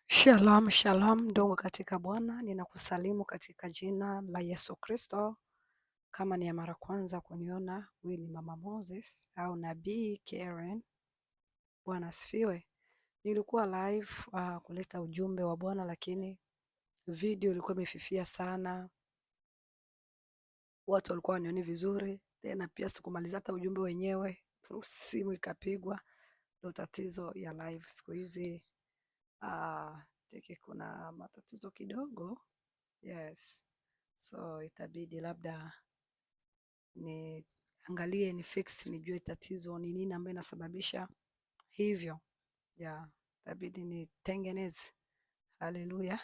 Shalom, shalom ndugu katika Bwana, ninakusalimu katika jina la Yesu Kristo. Kama ni ya mara kwanza kuniona, huyu ni Mama Moses au Nabii Karen. Bwana asifiwe. Nilikuwa live kuleta ujumbe wa Bwana, lakini video ilikuwa imefifia sana, watu walikuwa wanioni vizuri, tena pia sikumaliza hata ujumbe wenyewe, simu ikapigwa. Ndio tatizo ya live siku hizi. Teke kuna matatizo kidogo. Yes. So itabidi labda niangalie ni fix nijue tatizo ni nini ambayo inasababisha hivyo. Itabidi nitengeneze. Haleluya.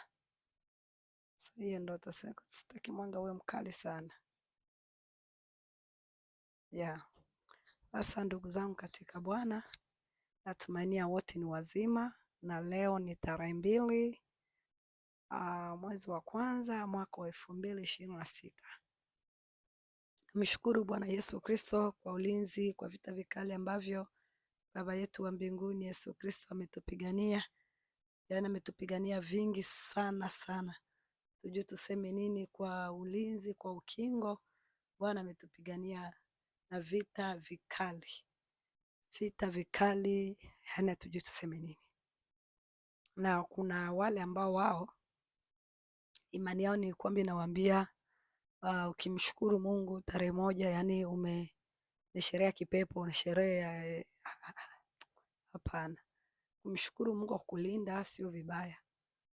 So hiyo ndo sitaki mwanga uwe mkali sana. Sasa ndugu zangu katika Bwana, natumainia wote ni wazima, na leo ni tarehe 2 mwezi wa kwanza mwaka wa 2026. Mshukuru Bwana Yesu Kristo kwa ulinzi, kwa vita vikali ambavyo Baba yetu wa mbinguni Yesu Kristo ametupigania. Yaani ametupigania vingi sana sana. Tujue tuseme nini kwa ulinzi, kwa ukingo. Bwana ametupigania na vita vikali. Vita vikali, yaani tujue tuseme nini. Na kuna wale ambao wao imani yao ni kwamba inawaambia ukimshukuru Mungu tarehe 1, yaani ni sherehe ya kipepo, ni sherehe ya hapana. Kumshukuru Mungu kwa kukulinda sio vibaya.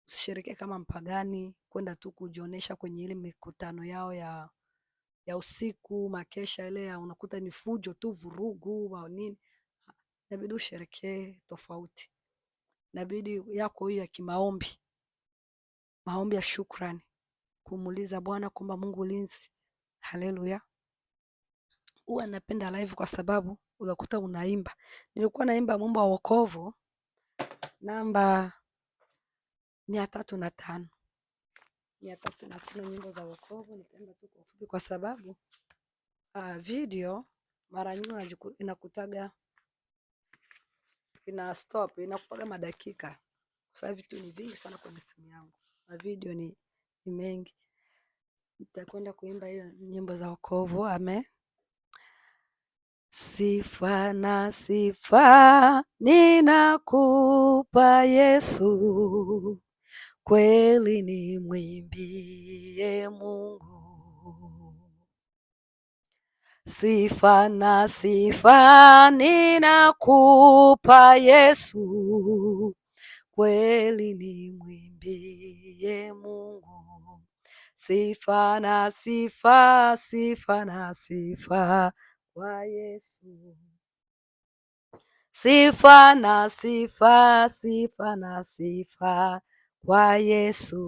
Usisherehekee kama mpagani, kwenda tu kujionesha kwenye ile mikutano yao ya usiku, makesha ile ya unakuta ni fujo tu, vurugu au nini. Inabidi usherehekee tofauti. Inabidi yako hiyo ya kimaombi. Maombi ya shukrani. Kumuuliza Bwana kwamba Mungu ulinzi. Haleluya. Huwa napenda live kwa sababu unakuta unaimba. Nilikuwa naimba Mungu wa wokovu namba 305. 305 nyimbo za wokovu. Nitaimba tu kwa ufupi kwa sababu video mara nyingi inakutaga ina stop, inakupaga madakika. Kwa sababu vitu ni vingi sana kwenye simu yangu. Na video ni mengi. Nitakwenda kuimba hiyo nyimbo za wokovu. Amen. Sifa na sifa ninakupa Yesu, kweli nimwimbie Mungu. Sifa na sifa ninakupa Yesu, kweli nimwimbie Mungu. Sifa na sifa, sifa na sifa kwa Yesu. Sifa na sifa, sifa na sifa kwa Yesu.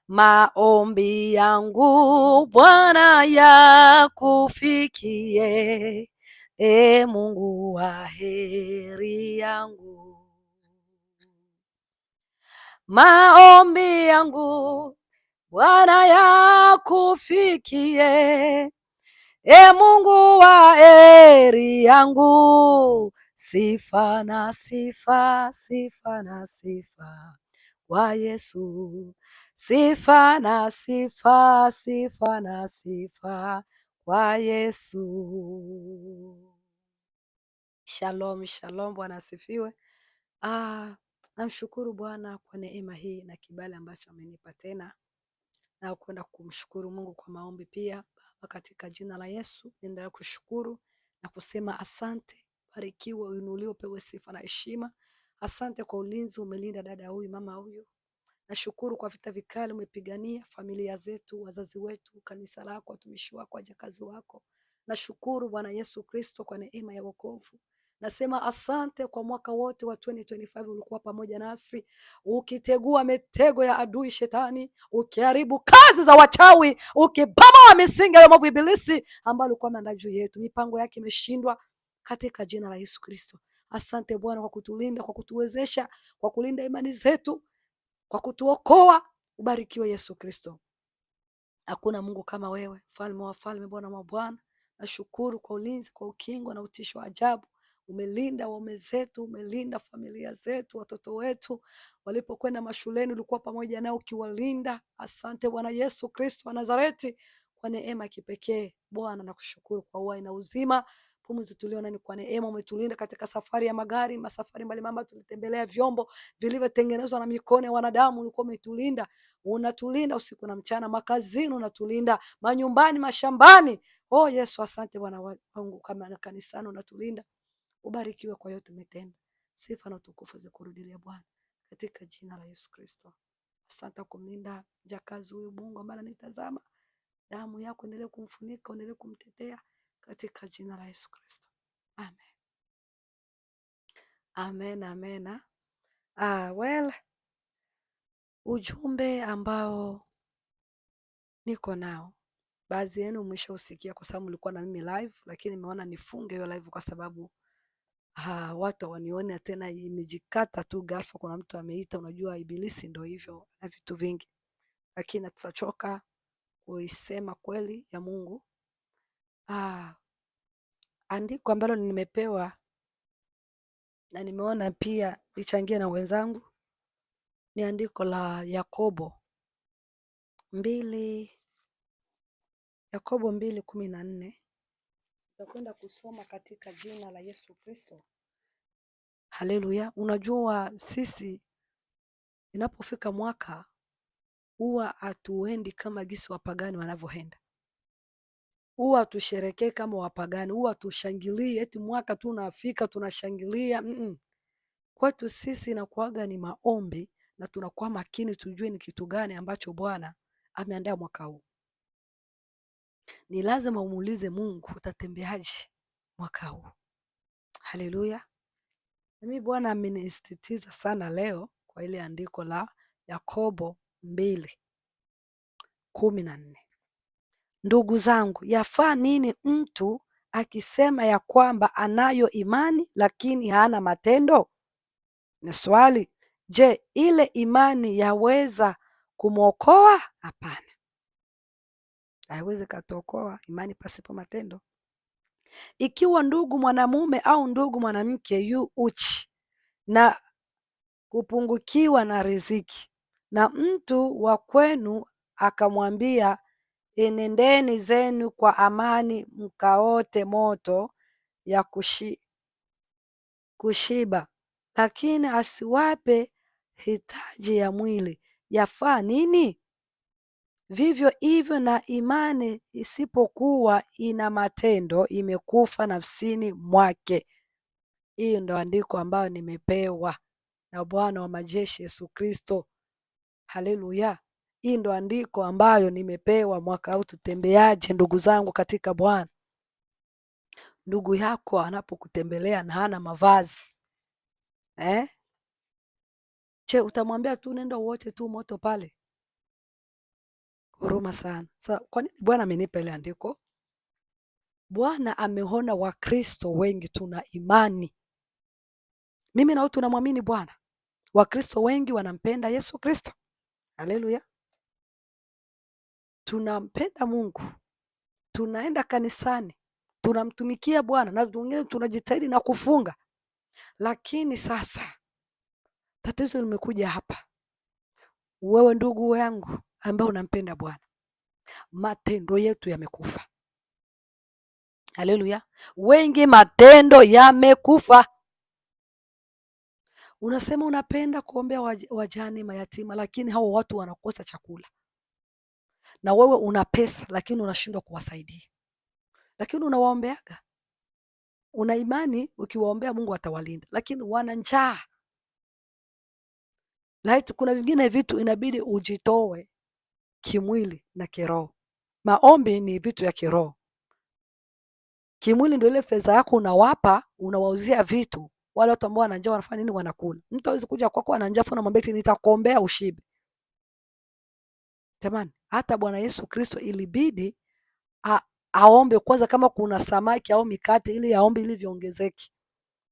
Maombi yangu Bwana yakufikie, Mungu wa heri yangu. Maombi yangu Bwana yakufikie, Mungu wa heri yangu. Sifa na sifa, sifa na sifa kwa Yesu. Sifa na sifa, sifa na sifa kwa Yesu. Shalom, shalom, Bwana asifiwe. Namshukuru Bwana kwa neema hii na kibali ambacho amenipa tena, na kwenda kumshukuru Mungu kwa maombi pia. Baba, katika jina la Yesu naendelea kushukuru na kusema asante. Barikiwa, uinuliwe, pewe sifa na heshima. Asante kwa ulinzi, umelinda dada huyu, mama huyu. Nashukuru kwa vita vikali umepigania familia zetu, wazazi wetu, kanisa lako, watumishi wako, wajakazi wako. Nashukuru Bwana Yesu Kristo kwa neema ya wokovu. Nasema asante kwa mwaka wote wa 2025 ulikuwa pamoja nasi, ukitegua mitego ya adui shetani, ukiharibu kazi za wachawi, ukibomoa misingi ya maovu ibilisi ambayo alikuwa ameandaa juu yetu. Mipango yake imeshindwa katika jina la Yesu Kristo. Asante Bwana kwa kutulinda, kwa kutuwezesha, kwa kulinda imani zetu, kwa kutuokoa. Ubarikiwe Yesu Kristo. Hakuna Mungu kama wewe, mfalme wa falme, Bwana wa Bwana. Nashukuru kwa ulinzi, kwa ukingo na utisho wa ajabu umelinda waume zetu, umelinda familia zetu, watoto wetu walipokwenda mashuleni ulikuwa pamoja nao ukiwalinda. Asante Bwana Yesu Kristo wa Nazareti kwa neema kipekee. Bwana nakushukuru kwa uhai na uzima, pumzi tuliona ni kwa neema. Umetulinda katika safari ya magari, masafari mbalimbali, tulitembelea vyombo vilivyotengenezwa na mikono ya wanadamu, ulikuwa umetulinda. Unatulinda usiku na mchana, makazini unatulinda, manyumbani, mashambani. Oh Yesu, asante Bwana wangu, kama kanisani unatulinda. Ubarikiwe kwa yote umetenda. Sifa na utukufu zikurudilie Bwana, katika jina la Yesu Kristo. Asante kumlinda jakazi huyu Mungu ambaye anitazama. Damu yako endelee kumfunika, endelee kumtetea katika jina la Yesu Kristo. Amen. Amen, amen. Well, ujumbe ambao niko nao, baadhi yenu umeshausikia kwa sababu mlikuwa na mimi live, lakini nimeona nifunge hiyo live kwa sababu watu wanione tena, imejikata tu ghafla. Kuna mtu ameita, unajua ibilisi ndio hivyo na vitu vingi, lakini tutachoka kuisema kweli ya Mungu. Andiko ambalo nimepewa na nimeona pia nichangie na wenzangu ni andiko la Yakobo 2:14. Tutakwenda kusoma katika jina la Yesu Kristo. Haleluya. Unajua sisi inapofika mwaka huwa hatuendi kama gisi wapagani wanavyoenda. Huwa tusherekee kama wapagani, huwa tushangilie eti mwaka tu unafika tunashangilia. Kwetu sisi inakuwaga ni maombi na tunakuwa makini tujue ni kitu gani ambacho Bwana ameandaa mwaka huu. Ni lazima umuulize Mungu, utatembeaje mwaka huu? Haleluya. Mimi Bwana amenisisitiza sana leo kwa ile andiko la Yakobo 2:14. Ndugu zangu, yafaa nini mtu akisema ya kwamba anayo imani lakini hana matendo? Ni swali. Je, ile imani yaweza kumwokoa? Hapana, haiwezi katuokoa imani pasipo matendo. Ikiwa ndugu mwanamume au ndugu mwanamke yu uchi na kupungukiwa na riziki, na mtu wa kwenu akamwambia, enendeni zenu kwa amani mkaote moto ya kushiba, lakini asiwape hitaji ya mwili, yafaa nini? Vivyo hivyo na imani isipokuwa ina matendo imekufa nafsini mwake. Hii ndo andiko ambayo nimepewa na Bwana wa majeshi Yesu Kristo. Haleluya. Hii ndo andiko ambayo nimepewa mwaka huu. Tutembeaje ndugu zangu katika Bwana? Ndugu yako anapokutembelea na hana mavazi, che utamwambia tu nenda wote tu moto pale? Huruma sana. Kwa nini Bwana amenipa ile andiko? Bwana ameona Wakristo wengi tuna imani. Mimi na wewe tunamwamini Bwana. Wakristo wengi wanampenda Yesu Kristo. Haleluya. Tunampenda Mungu. Tunaenda kanisani. Tunamtumikia Bwana na wengine tunajitahidi na kufunga. Lakini sasa tatizo limekuja hapa. Wewe ndugu yangu ambaye unampenda Bwana, matendo yetu yamekufa. Haleluya. Wengi matendo yamekufa. Unasema unapenda kuombea wajane, mayatima, lakini hao watu wanakosa chakula. Na wewe una pesa lakini unashindwa kuwasaidia. Lakini unawaombeaga. Una imani ukiwaombea Mungu atawalinda, lakini wana njaa. Kuna vingine vitu inabidi ujitoe kimwili na kiroho. Maombi ni vitu ya kiroho. Kimwili ndio ile fedha yako unawapa, unawauzia vitu. Wale watu ambao wana njaa wanafanya nini? Wanakula. Mtu hawezi kuja kwako ana njaa na mwambie nitakuombea ushibe. Jamani, hata Bwana Yesu Kristo ilibidi aombe kwanza kama kuna samaki au mikate, ili aombe ili viongezeke.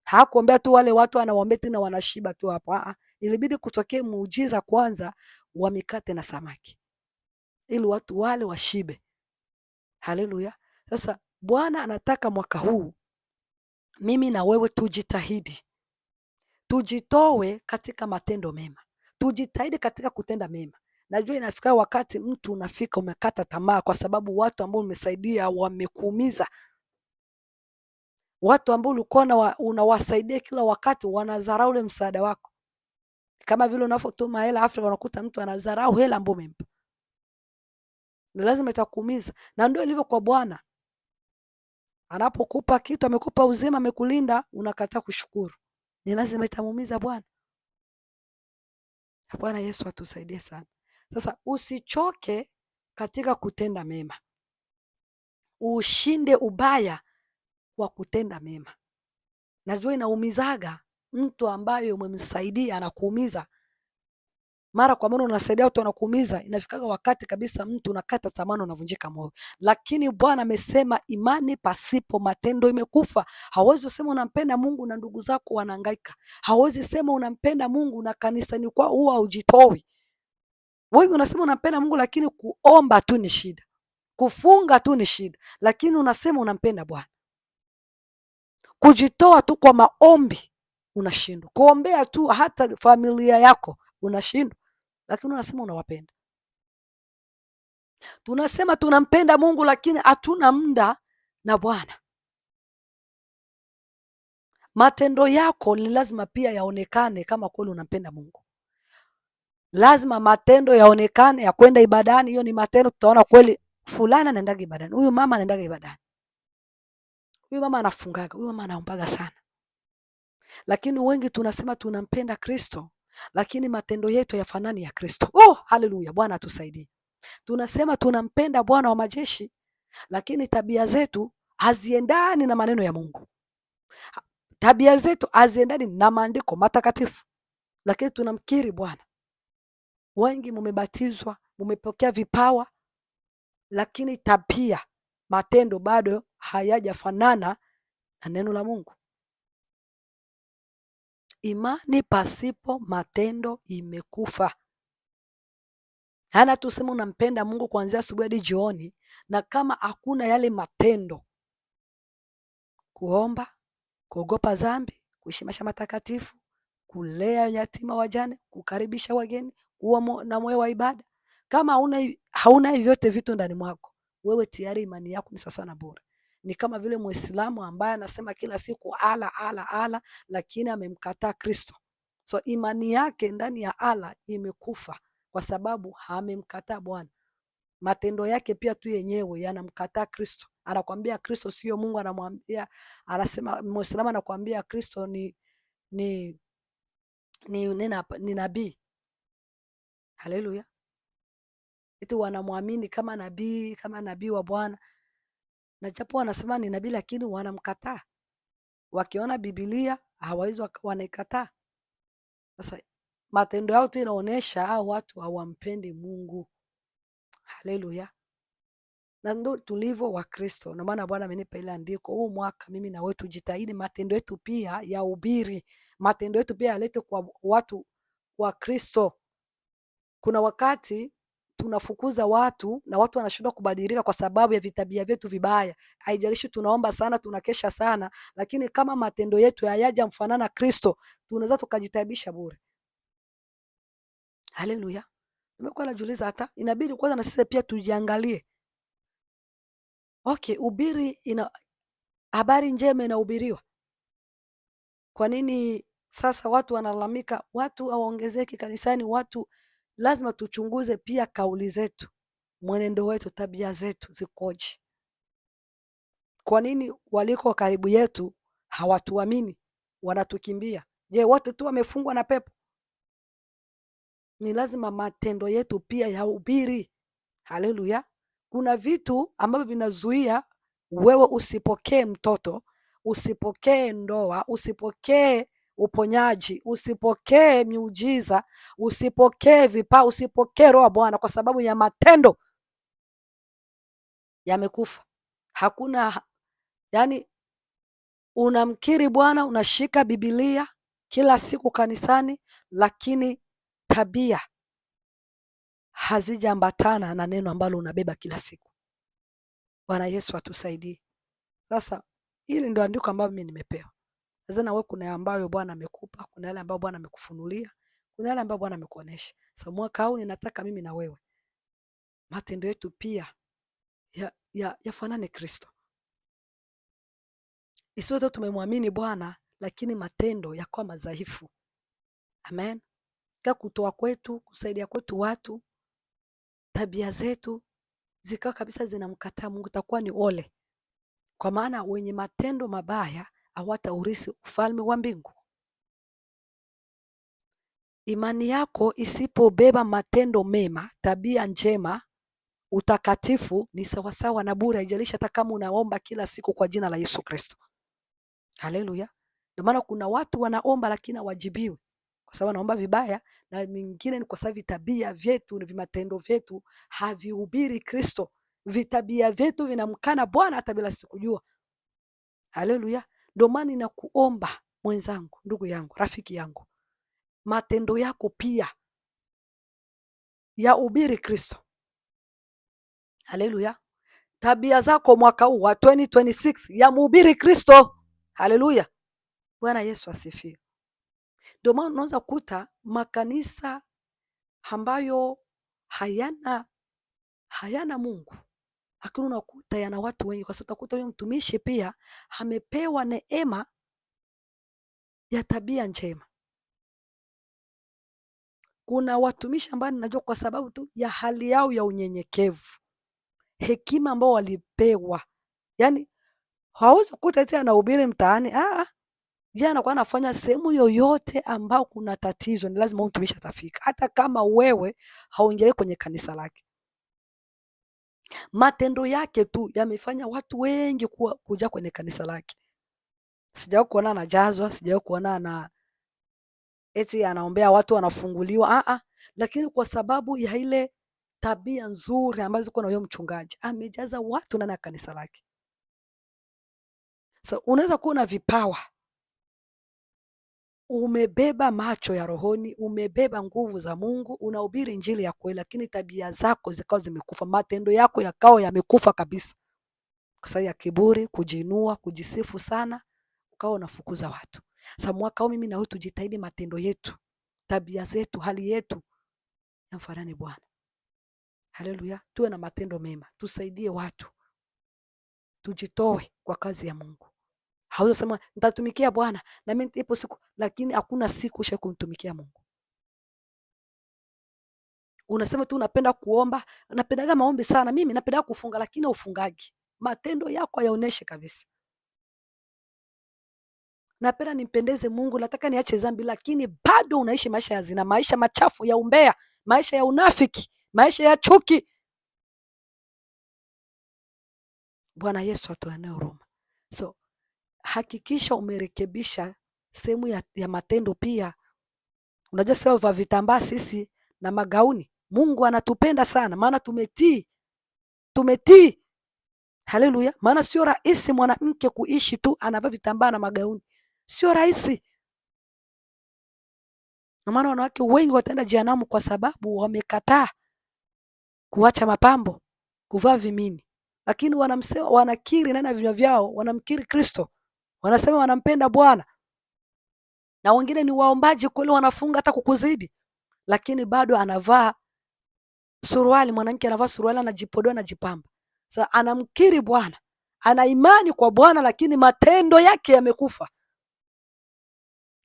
Hakuombea tu wale watu anawaombea tena wanashiba tu hapo. Ilibidi kutokee muujiza kwanza wa mikate na samaki, ili watu wale washibe. Haleluya. Sasa Bwana anataka mwaka huu mimi na wewe tujitahidi, tujitoe katika matendo mema, tujitahidi katika kutenda mema. Najua inafika wakati mtu unafika umekata tamaa, kwa sababu watu ambao umesaidia wamekuumiza. Watu ambao ulikuwa unawasaidia kila wakati wanadharau ule msaada wako, kama vile unavyotuma hela Afrika, unakuta mtu anadharau hela ambayo umempa. Ni lazima itakuumiza, na ndio ilivyo kwa Bwana. Anapokupa kitu, amekupa uzima, amekulinda, unakataa kushukuru, ni lazima itamuumiza Bwana. Bwana Yesu atusaidie sana. Sasa usichoke katika kutenda mema, ushinde ubaya kwa kutenda mema. Najua inaumizaga mtu ambaye umemsaidia anakuumiza. Mara kwa mara unasaidia watu wanakuumiza, inafikaga wakati kabisa mtu unakata tamaa, unavunjika moyo. Lakini Bwana amesema imani pasipo matendo imekufa. Hauwezi sema unampenda Mungu na ndugu zako wanahangaika. Hauwezi sema unampenda Mungu na kanisani kwa huwa hujitoi. Wewe unasema unampenda Mungu lakini kuomba tu ni shida. Kufunga tu ni shida, lakini unasema unampenda Bwana. Kujitoa tu kwa maombi unashindwa. Kuombea tu hata familia yako unashindwa, lakini unasema unawapenda. Tunasema tunampenda Mungu lakini hatuna muda na Bwana. Matendo yako ni lazima pia yaonekane kama kweli unampenda Mungu. Lazima matendo yaonekane ya kwenda ibadani. Hiyo ni matendo, tutaona kweli fulani anaendaga ibadani, huyu mama anaendaga ibadani, huyu mama anafungaga, huyu mama anaombaga sana. Lakini wengi tunasema tunampenda Kristo, lakini matendo yetu yafanani ya Kristo. Oh, haleluya, Bwana atusaidie. Tunasema tunampenda Bwana wa majeshi, lakini tabia zetu haziendani na maneno ya Mungu. Tabia zetu haziendani na maandiko matakatifu, lakini tunamkiri Bwana. Wengi mumebatizwa, mumepokea vipawa, lakini tabia, matendo bado hayajafanana na neno la Mungu. Imani pasipo matendo imekufa. Hana tuseme unampenda Mungu kuanzia asubuhi hadi jioni, na kama hakuna yale matendo, kuomba, kuogopa dhambi, kuishi maisha matakatifu, kulea yatima wajane, kukaribisha wageni, kuwa na moyo wa ibada, kama hauna hivi vyote vitu ndani mwako, wewe tayari imani yako ni sawa na bure. Ni kama vile Muislamu ambaye anasema kila siku ala, lakini amemkataa Kristo. So imani yake ndani ya ala imekufa kwa sababu amemkataa Bwana. Matendo yake pia tu yenyewe yanamkataa Kristo. Anakuambia Kristo sio Mungu, anasema Muislamu anakuambia Kristo ni nabii. Haleluya. Eti wanamwamini kama nabii wa Bwana. Na japo wanasema ni nabii, lakini wanamkataa. Wakiona Biblia hawawezi, wanaikataa. Sasa matendo yao tu inaonyesha hao watu hawampendi Mungu. Haleluya. Na ndo tulivyo wa Kristo. Na maana Bwana amenipa ile andiko, huu mwaka mimi na wewe tujitahidi matendo yetu pia ya ubiri. Matendo yetu pia yalete kwa watu wa Kristo. Kuna wakati tunafukuza watu na watu wanashindwa kubadilika kwa sababu ya vitabia vyetu vibaya. Haijalishi tunaomba sana, tunakesha sana, lakini kama matendo yetu hayaja mfanana Kristo, tunaweza tukajitaibisha bure. Haleluya. Nimekuwa najiuliza, hata inabidi kwanza na sisi pia tujiangalie. Okay, habari njema inahubiriwa. Kwa nini sasa watu wanalalamika, watu hawaongezeki kanisani? Watu lazima tuchunguze pia kauli zetu, mwenendo wetu, tabia zetu zikoje? Kwa nini waliko karibu yetu hawatuamini, wanatukimbia? Je, wote tu wamefungwa na pepo? Ni lazima matendo yetu pia yahubiri. Haleluya. Kuna vitu ambavyo vinazuia wewe usipokee mtoto, usipokee ndoa, usipokee uponyaji, usipokee miujiza, usipokee vipawa, usipokee roho ya Bwana, kwa sababu ya matendo yamekufa. Hakuna, yani unamkiri Bwana, unashika Biblia kila siku kanisani, lakini tabia hazijaambatana na neno ambalo unabeba kila siku. Bwana Yesu atusaidie. Sasa Hili ndio andiko ambalo mimi nimepewa. Sasa na wewe kuna ambayo Bwana amekupa, kuna yale ambayo Bwana amekufunulia, kuna yale ambayo Bwana amekuonesha. Sasa mwaka huu ninataka mimi na wewe matendo yetu pia yafanane Kristo. Isiwe tu tumemwamini Bwana lakini matendo yakawa madhaifu. Amen. Kutoa kwetu, kusaidia kwetu watu, tabia zetu zikawa kabisa zinamkataa Mungu, takuwa ni ole. Kwa maana wenye matendo mabaya hawataurithi ufalme wa mbingu. Imani yako isipobeba matendo mema, tabia njema, utakatifu, ni sawasawa na bure, haijalishi hata kama unaomba kila siku kwa jina la Yesu Kristo. Haleluya. Ndio maana kuna watu wanaomba lakini hawajibiwi kwa sababu wanaomba vibaya, na mingine ni kwa sababu vitabia vyetu, vimatendo vyetu havihubiri Kristo. Vitabia vyetu vinamkana Bwana hata bila sikujua. Haleluya. Ndio maana ninakuomba mwenzangu, ndugu yangu, rafiki yangu, matendo yako pia yahubiri Kristo. Haleluya. Tabia zako mwaka huu wa 2026 yamhubiri Kristo. Haleluya. Bwana Yesu asifiwe. Ndio maana unaweza kuta makanisa ambayo hayana Mungu, lakini unakuta yana watu wengi, kwa sababu utakuta huyo mtumishi pia amepewa neema ya tabia njema. Kuna watumishi ambao ninajua kwa sababu tu ya hali yao ya unyenyekevu, hekima ambao walipewa, yani hawezi kukuta eti anahubiri mtaani. Je, anakuwa anafanya sehemu yoyote ambao kuna tatizo, ni lazima mtumishi atafika, hata kama wewe hauingie kwenye kanisa lake. Matendo yake tu yamefanya watu wengi kuja kwenye kanisa lake. Sijawahi kuona anajazwa, sijawahi kuona eti anaombea watu wanafunguliwa. Lakini kwa sababu ya ile tabia nzuri ambazo ziko na huyo mchungaji, amejaza watu ndani ya kanisa lake. So unaweza kuwa na vipawa, umebeba macho ya rohoni, umebeba nguvu za Mungu, unahubiri injili ya kweli, lakini tabia zako zikawa zimekufa, matendo yako yakawa yamekufa kabisa, kwa sababu ya kiburi, kujinua, kujisifu sana, ukawa unafukuza watu. Sasa mwaka huu mimi na wewe tujitahidi matendo yetu, tabia zetu, hali yetu yamfanane Bwana. Haleluya. Tuwe na matendo mema, tusaidie watu, tujitoe kwa kazi ya Mungu. Hauwezi sema nitatumikia Bwana na mimi ipo siku, lakini hakuna siku usha kumtumikia Mungu. Unasema tu unapenda kuomba, napendaga maombi sana, mimi napenda kufunga, lakini ufungaji, matendo yako hayaoneshi kabisa. Napenda nimpendeze Mungu, nataka niache dhambi, lakini bado unaishi maisha ya zina, maisha machafu ya umbea, maisha ya unafiki, maisha ya chuki. Bwana Yesu atuonee huruma. So hakikisha umerekebisha sehemu ya matendo pia. Unajua sio va vitambaa sisi na magauni. Mungu anatupenda sana, maana tumetii. Haleluya. Maana sio rahisi mwanamke kuishi tu anavaa vitambaa na magauni, sio rahisi. Na maana wanawake wengi wataenda jehanamu kwa sababu wamekataa kuacha mapambo, kuvaa vimini, lakini wanakiri ndani ya vinywa vyao, wanamkiri Kristo, wanasema wanampenda Bwana. Na wengine ni waombaji kweli, wanafunga hata kukuzidi, lakini bado anavaa suruali, mwanamke anavaa suruali, anajipodoa, anajipamba. Sasa anamkiri Bwana, ana imani kwa Bwana, lakini matendo yake yamekufa.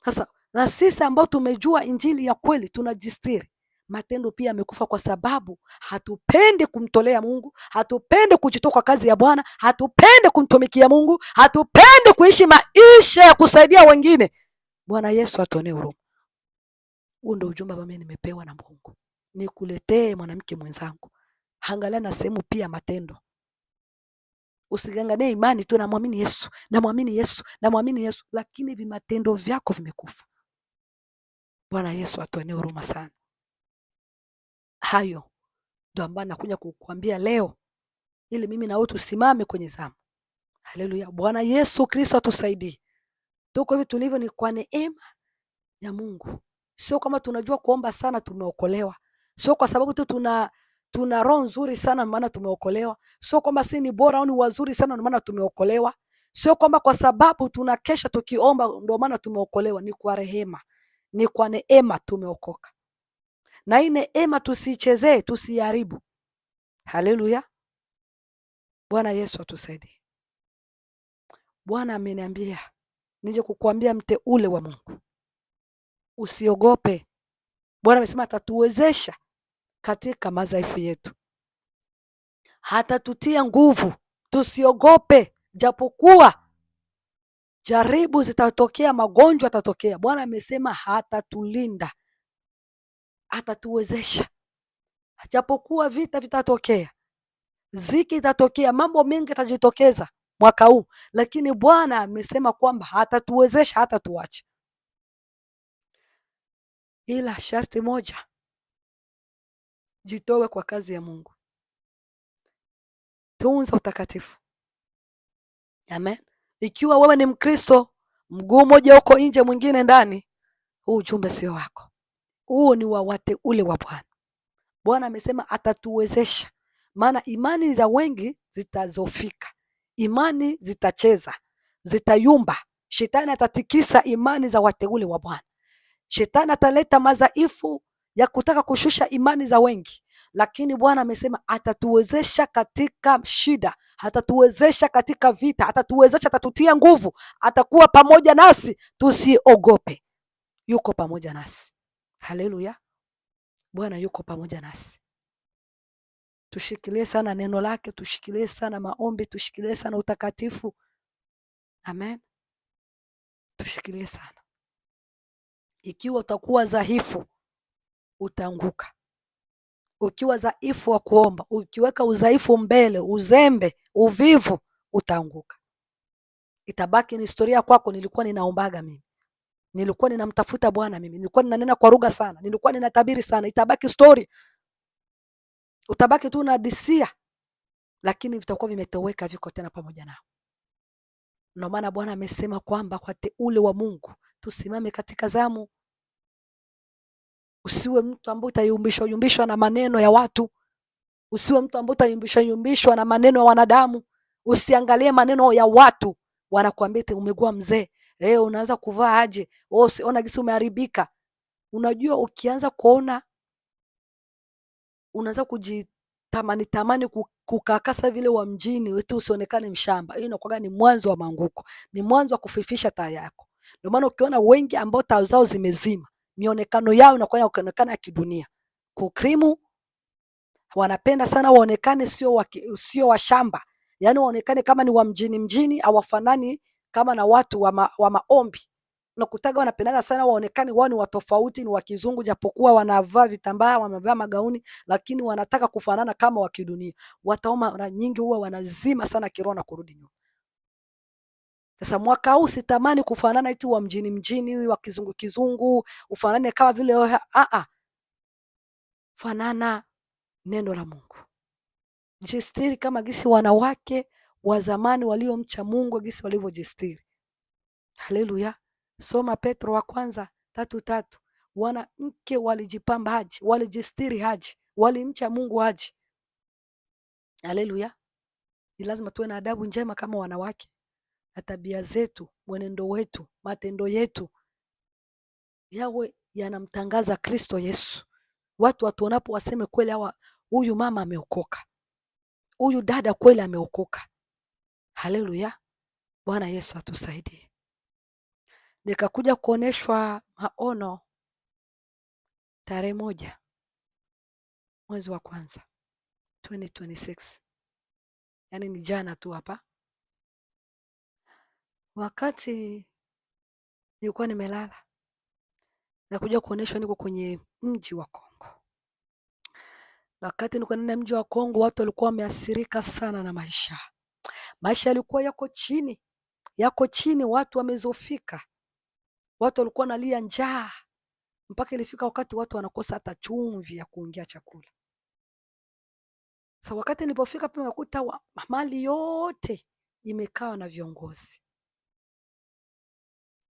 Sasa na sisi ambao tumejua injili ya kweli tunajistiri, matendo pia yamekufa, kwa sababu hatupendi kumtolea Mungu, hatupendi kujitoa kwa kazi ya Bwana, hatupendi kumtumikia Mungu, hatupendi kuishi maisha ya kusaidia wengine. Bwana Yesu atuonee huruma. Huu ndio ujumbe ambao mimi nimepewa na Mungu, nikuletee mwanamke mwenzangu. Angalia na sehemu pia matendo. Usiganganie imani tu, namwamini Yesu, namwamini Yesu, namwamini Yesu, lakini vimatendo vyako vimekufa. Bwana Yesu atuonee huruma sana. Hayo ndio ambayo nakuja kukuambia leo, ili mimi na wewe tusimame kwenye zamu. Haleluya. Bwana Yesu Kristo atusaidie. Tuko hivi tulivyo ni kwa neema ya Mungu. Sio kama tunajua kuomba sana tumeokolewa. Sio kwa sababu tu tuna roho nzuri sana maana tumeokolewa. Sio kwamba si ni bora au ni wazuri sana maana tumeokolewa. Sio kwamba kwa sababu tunakesha tukiomba ndio maana tumeokolewa. Ni kwa rehema, ni kwa neema tumeokoka, na hii neema tusiichezee, tusiharibu. Haleluya! Bwana Yesu atusaidie. Bwana ameniambia nije kukuambia, mteule wa Mungu, usiogope. Bwana amesema atatuwezesha katika madhaifu yetu, hatatutia nguvu. Tusiogope, japokuwa jaribu zitatokea, magonjwa yatatokea. Bwana amesema hatatulinda, atatuwezesha. Japokuwa vita vitatokea, ziki itatokea, mambo mengi yatajitokeza mwaka huu, lakini Bwana amesema kwamba hatatuwezesha, hatatuacha. Ila sharti moja, jitowe kwa kazi ya Mungu, tunza utakatifu. Amen. Ikiwa wewe ni Mkristo, mguu mmoja uko nje, mwingine ndani, huu ujumbe sio wako. Huu ni wa wateule wa Bwana. Bwana amesema atatuwezesha, maana imani za wengi zitazofika, imani zitacheza, zitayumba. Shetani atatikisa imani za wateule wa Bwana. Shetani ataleta madhaifu ya kutaka kushusha imani za wengi, lakini Bwana amesema atatuwezesha katika shida, atatuwezesha katika vita, atatuwezesha, atatutia nguvu, atakuwa pamoja nasi. Tusiogope, yuko pamoja nasi. Haleluya! Bwana yuko pamoja nasi. Tushikilie sana neno lake, tushikilie sana maombi, tushikilie sana utakatifu. Amen, tushikilie sana. Ikiwa utakuwa dhaifu, utaanguka. Ukiwa dhaifu wa kuomba, ukiweka udhaifu mbele, uzembe, uvivu, utaanguka. Itabaki ni historia kwako, nilikuwa ninaombaga mimi, nilikuwa ninamtafuta Bwana mimi, nilikuwa ninanena kwa lugha sana, nilikuwa ninatabiri sana. Itabaki story, utabaki tu unadisia, lakini vitakuwa vimetoweka, viko tena pamoja nao. Ndio maana Bwana amesema kwamba kwa teule wa Mungu tusimame katika zamu. Usiwe mtu ambaye utayumbishwa na maneno ya watu. Usiwe mtu ambaye utayumbishwa na maneno ya wanadamu. Usiangalie maneno ya watu. Wanakuambia umekuwa mzee, unaanza kuvaa aje, ona gisi umeharibika. Unajua, ukianza kuona, unaanza kujitamani kukakasa vile wa mjini, wetu usionekane mshamba. Hiyo inakuwa ni mwanzo wa maanguko, ni mwanzo wa kufifisha taa yako. Ndio maana ukiona wengi ambao taa zao zimezima, mionekano yao inakuwa inaonekana ya kidunia. Kukrimu, wanapenda sana waonekane sio wa shamba, yaani waonekane kama ni wa mjini, hawafanani kama na watu wa maombi. Nakutaga wanapendana sana waonekane wao ni watofauti, ni wa kizungu, japokuwa wanavaa vitambaa, wanavaa magauni, lakini wanataka kufanana kama wa kidunia. Wataoma mara nyingi huwa wanazima sana kiroho na kurudi nyuma. Sasa mwaka huu sitamani kufanana eti wa mjini, wa kizungu, ufanane kama vile fanana neno la Mungu. Jistiri kama gisi wanawake wa zamani waliomcha Mungu gisi walivyojistiri. Haleluya. Soma Petro wa kwanza 3:3. Wanawake walijipamba haji, walijistiri haji, walimcha Mungu haji. Haleluya. Ni lazima tuwe na adabu njema kama wanawake, na tabia zetu, mwenendo wetu, matendo yetu yawe yanamtangaza Kristo Yesu. Watu watuonapo waseme kweli, huyu mama ameokoka, huyu dada kweli ameokoka. Haleluya. Bwana Yesu atusaidie. Nikakuja kuoneshwa maono tarehe 1 mwezi wa kwanza 2026, yaani ni jana tu hapa, wakati nilikuwa nimelala, nakuja kuoneshwa niko kwenye mji wa Kongo. Wakati niko ndani ya mji wa Kongo, watu walikuwa wameathirika sana na maisha yalikuwa yako chini, watu wamezofika, watu walikuwa nalia njaa, mpaka ilifika wakati watu wanakosa hata chumvi ya kuongea chakula. Sasa wakati nilipofika pale, nikakuta mali yote imekaa na viongozi,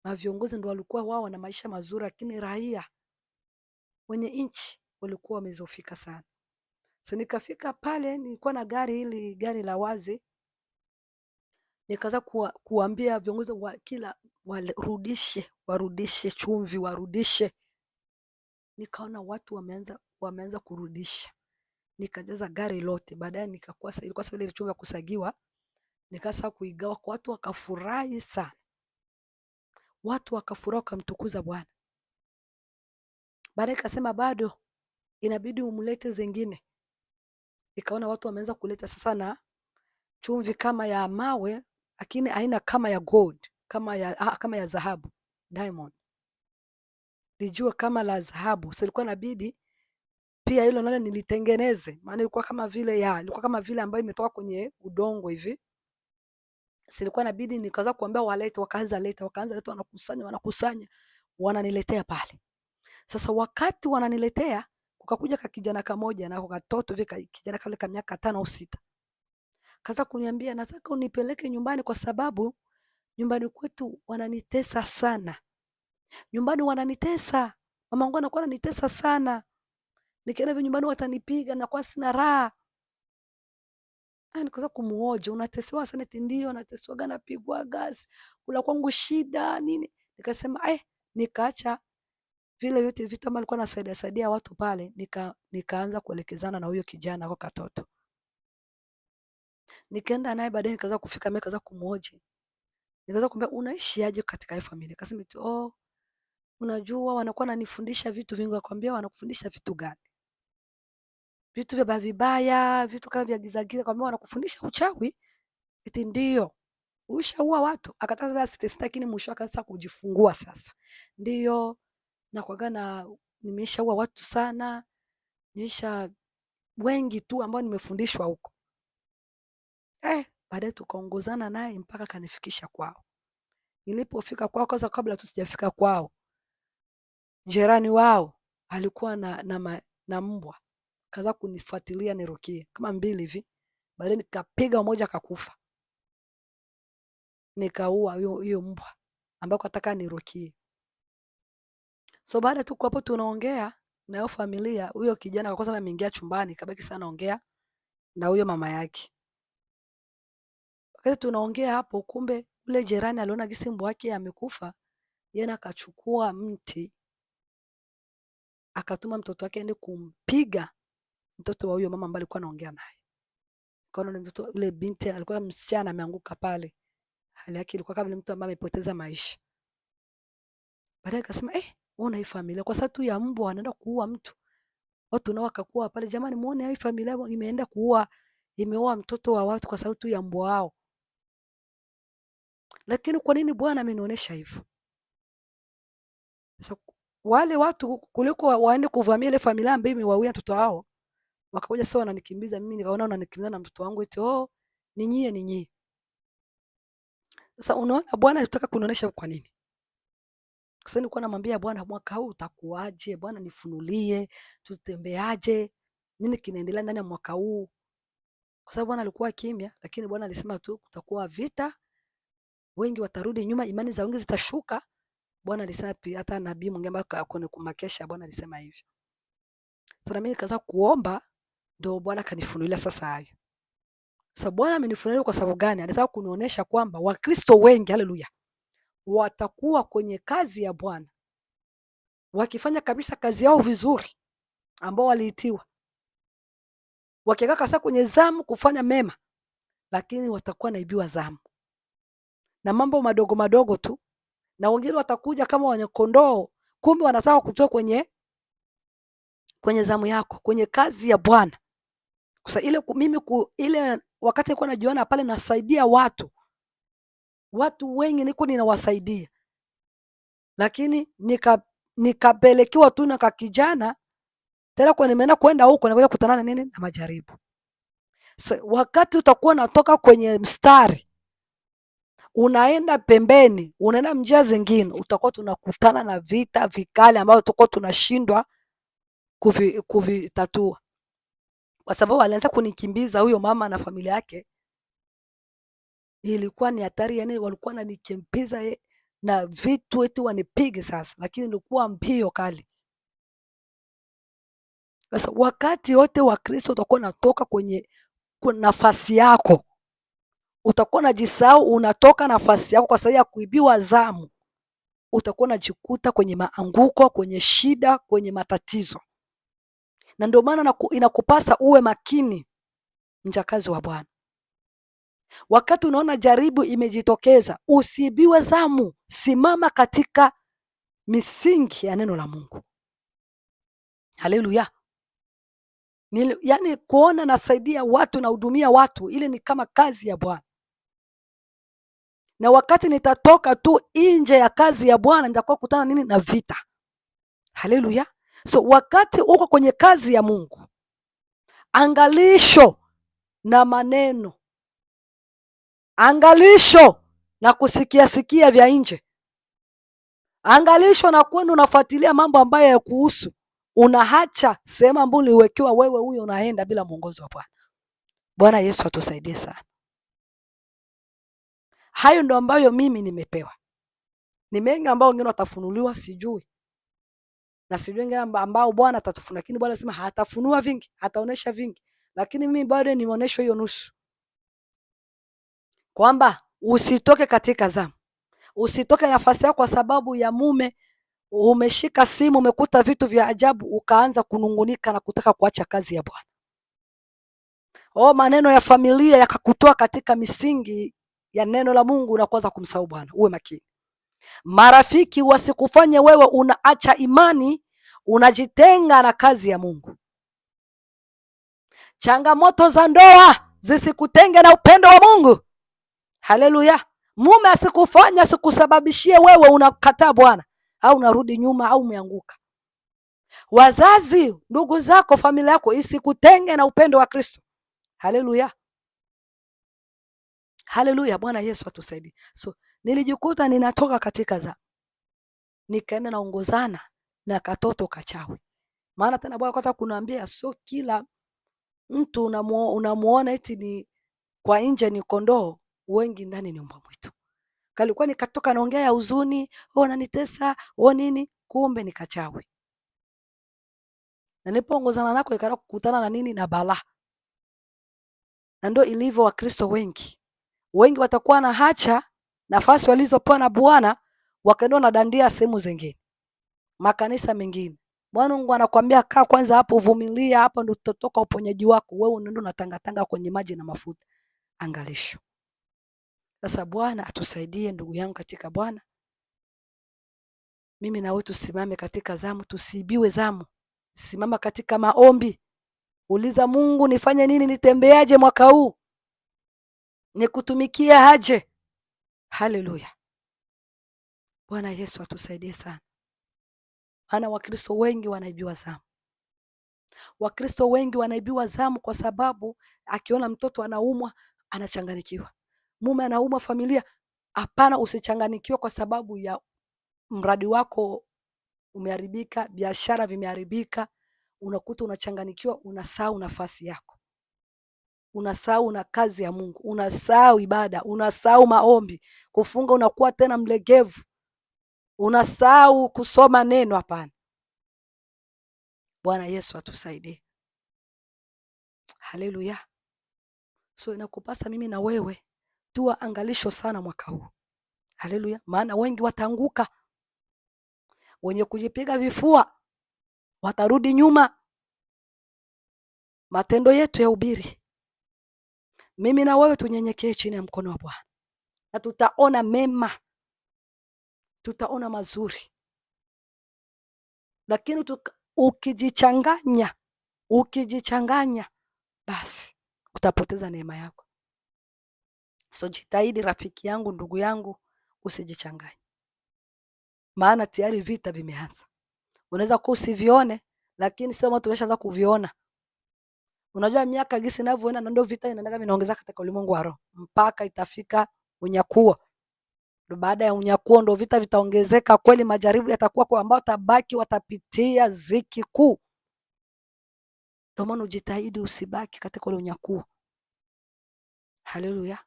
na viongozi ndio walikuwa wao na maisha mazuri, lakini raia wenye nchi walikuwa wamezofika sana. Sasa nikafika pale, nilikuwa na gari la wazi, Nikaanza kuambia viongozi wa kila warudishe chumvi, warudishe. Nikaona watu wameanza kurudisha, nikajaza gari lote. Baadaye ilikuwa sasa ile chumvi ya kusagiwa, nikaanza kuigawa kwa watu, wakafurahi sana. Watu wakafurahi, wakamtukuza Bwana. Baadaye ikasema bado inabidi umlete zingine. Nikaona watu wameanza kuleta sasa na chumvi kama ya mawe, lakini aina kama ya gold, kama ya dhahabu, diamond. Lijua kama la dhahabu. So ilikuwa inabidi pia hilo nalo nilitengeneze, maana ilikuwa kama vile ambayo imetoka kwenye udongo hivi. Silikuwa inabidi nikaanza kuambia walete, wakaanza leta, wanakusanya, wananiletea pale. Sasa wakati wananiletea, kukakuja kijana kamoja na katoto hivi, kijana kale ka miaka 5 au 6. Kaanza kuniambia, nataka unipeleke nyumbani kwa sababu nyumbani kwetu wananitesa sana. Nyumbani wananitesa. Mama wangu anakuwa ananitesa sana. Nikienda hivi nyumbani watanipiga na kwa sina raha. Nikaanza kumuhoji, unatesewa sana? Ndio nateswaga, napigwa gas, kula kwangu shida nini. Nikasema nikaacha vile yote vitu ambavyo alikuwa anasaidia watu pale, nikaanza kuelekezana na huyo kijana kwa katoto. Nikaenda naye, baadaye nikaanza kufika mimi, nikaanza kumuhoji. Nikaanza kumwambia, unaishi aje katika hii familia? Akasema unajua wanakuwa wananifundisha vitu vingi. Akwambia, wanakufundisha vitu gani? Vitu vya vibaya, vitu kama vya giza giza. Akwambia, wanakufundisha uchawi? Eti ndio. Ushaua watu? Akataka sasa, lakini mwisho akaanza kujifungua sasa. Ndio. Na kwa nimeshaua watu sana. Nisha wengi tu ambao nimefundishwa huko. Baadaye tukaongozana naye mpaka kanifikisha kwao. Nilipofika kwao, kwanza kabla tu sijafika kwao, jirani wao alikuwa na mbwa. Kaza kunifuatilia nirukie kama 2 hivi. Baadaye nikapiga mmoja akakufa. Nikaua hiyo mbwa ambao nataka nirukie. So baada tu hapo tunaongea na hiyo familia, huyo kijana akakosa ameingia chumbani, kabaki sana naongea na huyo mama yake. Wakati tunaongea hapo, kumbe ule jirani aliona gisi mbwa wake amekufa, yeye akachukua mti akatuma mtoto wake aende kumpiga mtoto wa huyo mama ambaye alikuwa anaongea naye. Kaona mtoto ule binti alikuwa msichana ameanguka pale. Hali yake ilikuwa kama mtu ambaye amepoteza maisha. Baadaye akasema ona hii familia kwa sababu tu ya mbwa anaenda kuua mtu. Watu nao wakakuwa pale, jamani muone hii familia imeenda imeoa mtoto wa watu kwa sababu tu ya mbwa wao. Lakini kwa nini Bwana amenionyesha hivyo? Sasa wale watu kuliko waende kuvamia ile familia ambayo imewawia mtoto wao, wakakuja sasa wananikimbiza mimi, nikaona wananikimbiza na mtoto wangu eti ni nyie. Sasa unaona Bwana anataka kunionyesha kwa nini? Sasa nilikuwa namwambia Bwana, mwaka huu utakuaje? Bwana nifunulie, tutembeaje? Nini kinaendelea ndani ya mwaka huu? Kwa sababu Bwana alikuwa kimya, lakini Bwana alisema tu kutakuwa vita, wengi watarudi nyuma, imani za wengi zitashuka. Bwana alisema pia, hata nabii mwingine ambaye akoni kumakesha, Bwana alisema hivyo. Sasa mimi nikaanza kuomba, ndio Bwana kanifunulia sasa hayo. Sasa Bwana amenifunulia kwa sababu gani? Anataka kunionyesha kwamba Wakristo wengi, haleluya, watakuwa kwenye kazi ya Bwana, wakifanya kabisa kazi yao vizuri ambao waliitiwa, wakikaa kasa kwenye zamu kufanya mema, lakini watakuwa naibiwa zamu na mambo madogo madogo tu, na wengine watakuja kama wenye kondoo, kumbe wanataka kutoa kwenye zamu yako, kwenye kazi ya Bwana. Sasa ile wakati nilikuwa najiona pale nasaidia watu wengi niko ninawasaidia, lakini nikapelekewa tu na kijana tena, kwa nimeenda kwenda huko na kukutana na nini na majaribu. Sasa wakati utakuwa natoka kwenye mstari unaenda pembeni, unaenda njia zingine, utakuwa tunakutana na vita vikali ambavyo tutakuwa tunashindwa kuvitatua, kwa sababu alianza kunikimbiza huyo mama na familia yake. Ilikuwa ni hatari, yani walikuwa wananikimbiza na vitu eti wanipige sasa, lakini nilikuwa mbio kali. Sasa wakati wote wa Kristo utakuwa natoka kwenye nafasi yako, utakuwa unajisahau, unatoka nafasi yako kwa sababu ya kuibiwa zamu. Utakuwa unajikuta kwenye maanguko, kwenye shida, kwenye matatizo. Na ndio maana inakupasa uwe makini, mjakazi wa Bwana. Wakati unaona jaribu imejitokeza, usiibiwe zamu. Simama katika misingi ya neno la Mungu. Haleluya. Yani kuona nasaidia watu, nahudumia watu, ili ni kama kazi ya Bwana. Na wakati nitatoka tu nje ya kazi ya Bwana, nitakuwa kutana nini? Na vita. Haleluya. So wakati uko kwenye kazi ya Mungu, angalisho na maneno, angalisho na kusikia vya nje, angalisho na kwenda unafuatilia mambo ambayo yakuhusu, unaacha sehemu ambayo uliwekewa wewe, huyo unaenda bila mwongozo wa Bwana. Bwana Yesu atusaidie sana. Hayo ndo ambayo mimi nimepewa. Ni mengi ambao wengine watafunuliwa, sijui. Na sijui wengine ambao Bwana atatufuna, lakini Bwana anasema hatafunua vingi, hataonesha vingi. Lakini mimi bado nimeonyeshwa hiyo nusu. Kwamba usitoke katika zamu. Usitoke nafasi yako kwa sababu ya mume. Umeshika simu, umekuta vitu vya ajabu, ukaanza kunungunika na kutaka kuacha kazi ya Bwana. Maneno ya familia yakakutoa katika misingi ya neno la Mungu na kuanza kumsahau Bwana. Uwe makini. Marafiki wasikufanye wewe unaacha imani, unajitenga na kazi ya Mungu. Changamoto za ndoa zisikutenge na upendo wa Mungu. Haleluya. Mume asikufanya, asikusababishie wewe unakataa Bwana, au unarudi nyuma, au umeanguka. Wazazi, ndugu zako, familia yako isikutenge na upendo wa Kristo. Haleluya. Haleluya. Bwana Yesu atusaidie. So nilijikuta ninatoka katika zamu, nikaenda naongozana na katoto kachawi. Maana tena Bwana akataka kuniambia sio kila mtu unamuona eti ni kwa nje ni kondoo, wengi ndani ni mbwa mwitu. Kalikuwa nikatoka naongea ya huzuni, nanitesa, nini, kumbe ni kachawi. Na nilipoongozana nako ikaenda kukutana na nini? Na balaa. Na ndio ilivyo Wakristo wengi. Wengi watakuwa na hacha nafasi walizopewa na Bwana, wakaenda na dandia sehemu zingine, makanisa mengine. Mungu anakuambia kaa kwanza hapo, uvumilia hapo, ndio utatoka uponyaji wako. Wewe unaenda unatangatanga kwenye maji na mafuta. Angalisho. Sasa Bwana atusaidie ndugu yangu katika Bwana. Mimi na wewe tusimame katika zamu, tusiibiwe zamu. Simama katika maombi. Uliza Mungu, nifanye nini? Nitembeaje mwaka huu? Nikutumikie aje? Haleluya. Bwana Yesu atusaidie sana. Maana Wakristo wengi wanaibiwa zamu. Wakristo wengi wanaibiwa zamu kwa sababu akiona mtoto anaumwa anachanganikiwa. Mume anaumwa, familia. Hapana, usichanganikiwe kwa sababu ya mradi wako umeharibika, biashara vimeharibika. Unakuta unachanganikiwa, unasahau nafasi yako. Unasahau na kazi ya Mungu, unasahau ibada, unasahau maombi, kufunga unakuwa tena mlegevu. Unasahau kusoma neno. Hapana. Bwana Yesu atusaidie. Haleluya. So inakupasa mimi na wewe tuwa angalisho sana mwaka huu. Haleluya. Maana wengi wataanguka. Wenye kujipiga vifua watarudi nyuma. Matendo yetu ya ubiri, mimi na wewe tunyenyekee chini ya mkono wa Bwana, na tutaona mema, tutaona mazuri. Lakini ukijichanganya basi utapoteza neema yako. So jitahidi rafiki yangu, ndugu yangu, usijichanganye. Maana tayari vita vimeanza. Unaweza kuwa usivione, lakini sio watu wameshaanza kuviona. Unajua miaka gisi inavyoenda, na ndio vita inaendelea inaongezeka katika ulimwengu wa roho mpaka itafika unyakuo. Baada ya unyakuo ndio vita vitaongezeka kweli, majaribu yatakuwa kwa ambao tabaki watapitia ziki kuu. Ndio maana ujitahidi usibaki katika ule unyakuo. Haleluya.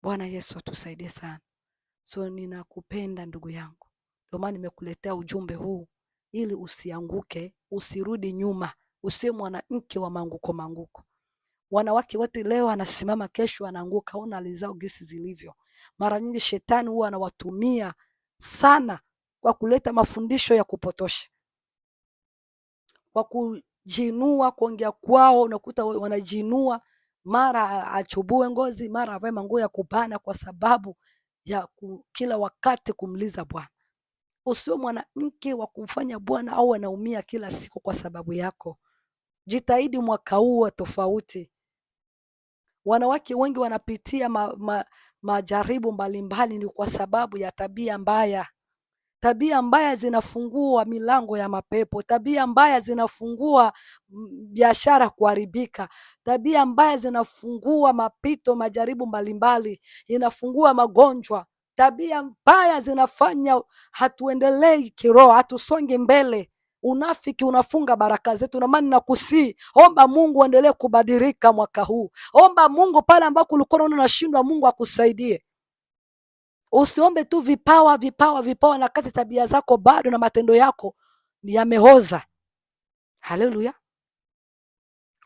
Bwana Yesu atusaidie sana. So ninakupenda ndugu yangu. Ndio maana nimekuletea ujumbe huu ili usianguke, usirudi nyuma, usiwe mwanamke wa manguko. Wanawake wote leo anasimama, kesho anaanguka. Ona hali zao gisi zilivyo. Mara nyingi shetani huwa anawatumia sana kwa kuleta mafundisho ya kupotosha, kwa kujinua, kuongea kwao. Unakuta wanajinua, mara achubue ngozi, mara avae manguo ya kubana, kwa sababu ya kila wakati kumliza Bwana. Usiwe mwanamke wa kumfanya Bwana au anaumia kila siku kwa sababu yako. Jitahidi mwaka huu wa tofauti. Wanawake wengi wanapitia majaribu mbalimbali, ni kwa sababu ya tabia mbaya. Tabia mbaya zinafungua milango ya mapepo. Tabia mbaya zinafungua biashara kuharibika. Tabia mbaya zinafungua mapito, majaribu mbalimbali, inafungua magonjwa. Tabia mbaya zinafanya hatuendelei kiroho, hatusonge mbele. Unafiki unafunga baraka zetu. Na maana nakusii, omba Mungu endelee kubadilika mwaka huu. Omba Mungu pale ambako ulikuwa unaona unashindwa, Mungu akusaidie. Usiombe tu vipawa na kati tabia zako bado na matendo yako yamehoza. Haleluya.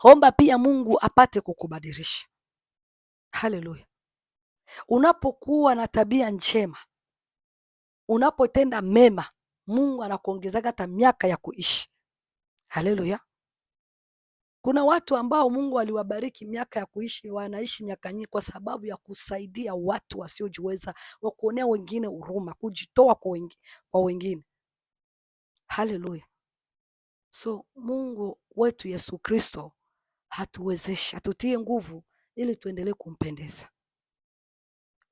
Omba pia Mungu apate kukubadilisha. Haleluya. Unapokuwa na tabia njema, unapotenda mema, Mungu anakuongezea hata miaka ya kuishi. Haleluya. Kuna watu ambao Mungu aliwabariki miaka ya kuishi, wanaishi miaka nyingi kwa sababu ya kusaidia watu wasiojiweza, wa kuonea wengine huruma, kujitoa kwa wengine. Haleluya. So Mungu wetu Yesu Kristo hatuwezesha, atutie nguvu ili tuendelee kumpendeza.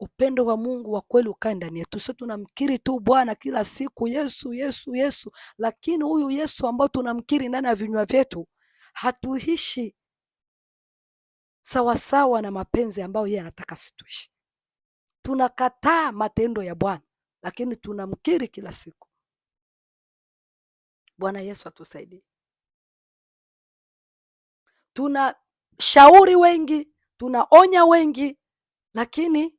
Upendo wa Mungu wa kweli ukae ndani yetu. Sio tunamkiri tu Bwana kila siku, Yesu Yesu Yesu, lakini huyu Yesu ambao tunamkiri ndani ya vinywa vyetu hatuishi sawasawa na mapenzi ambayo yeye anataka situishi. Tunakataa matendo ya Bwana, lakini tunamkiri kila siku. Bwana Yesu atusaidie. Tunashauri wengi, tunaonya wengi, lakini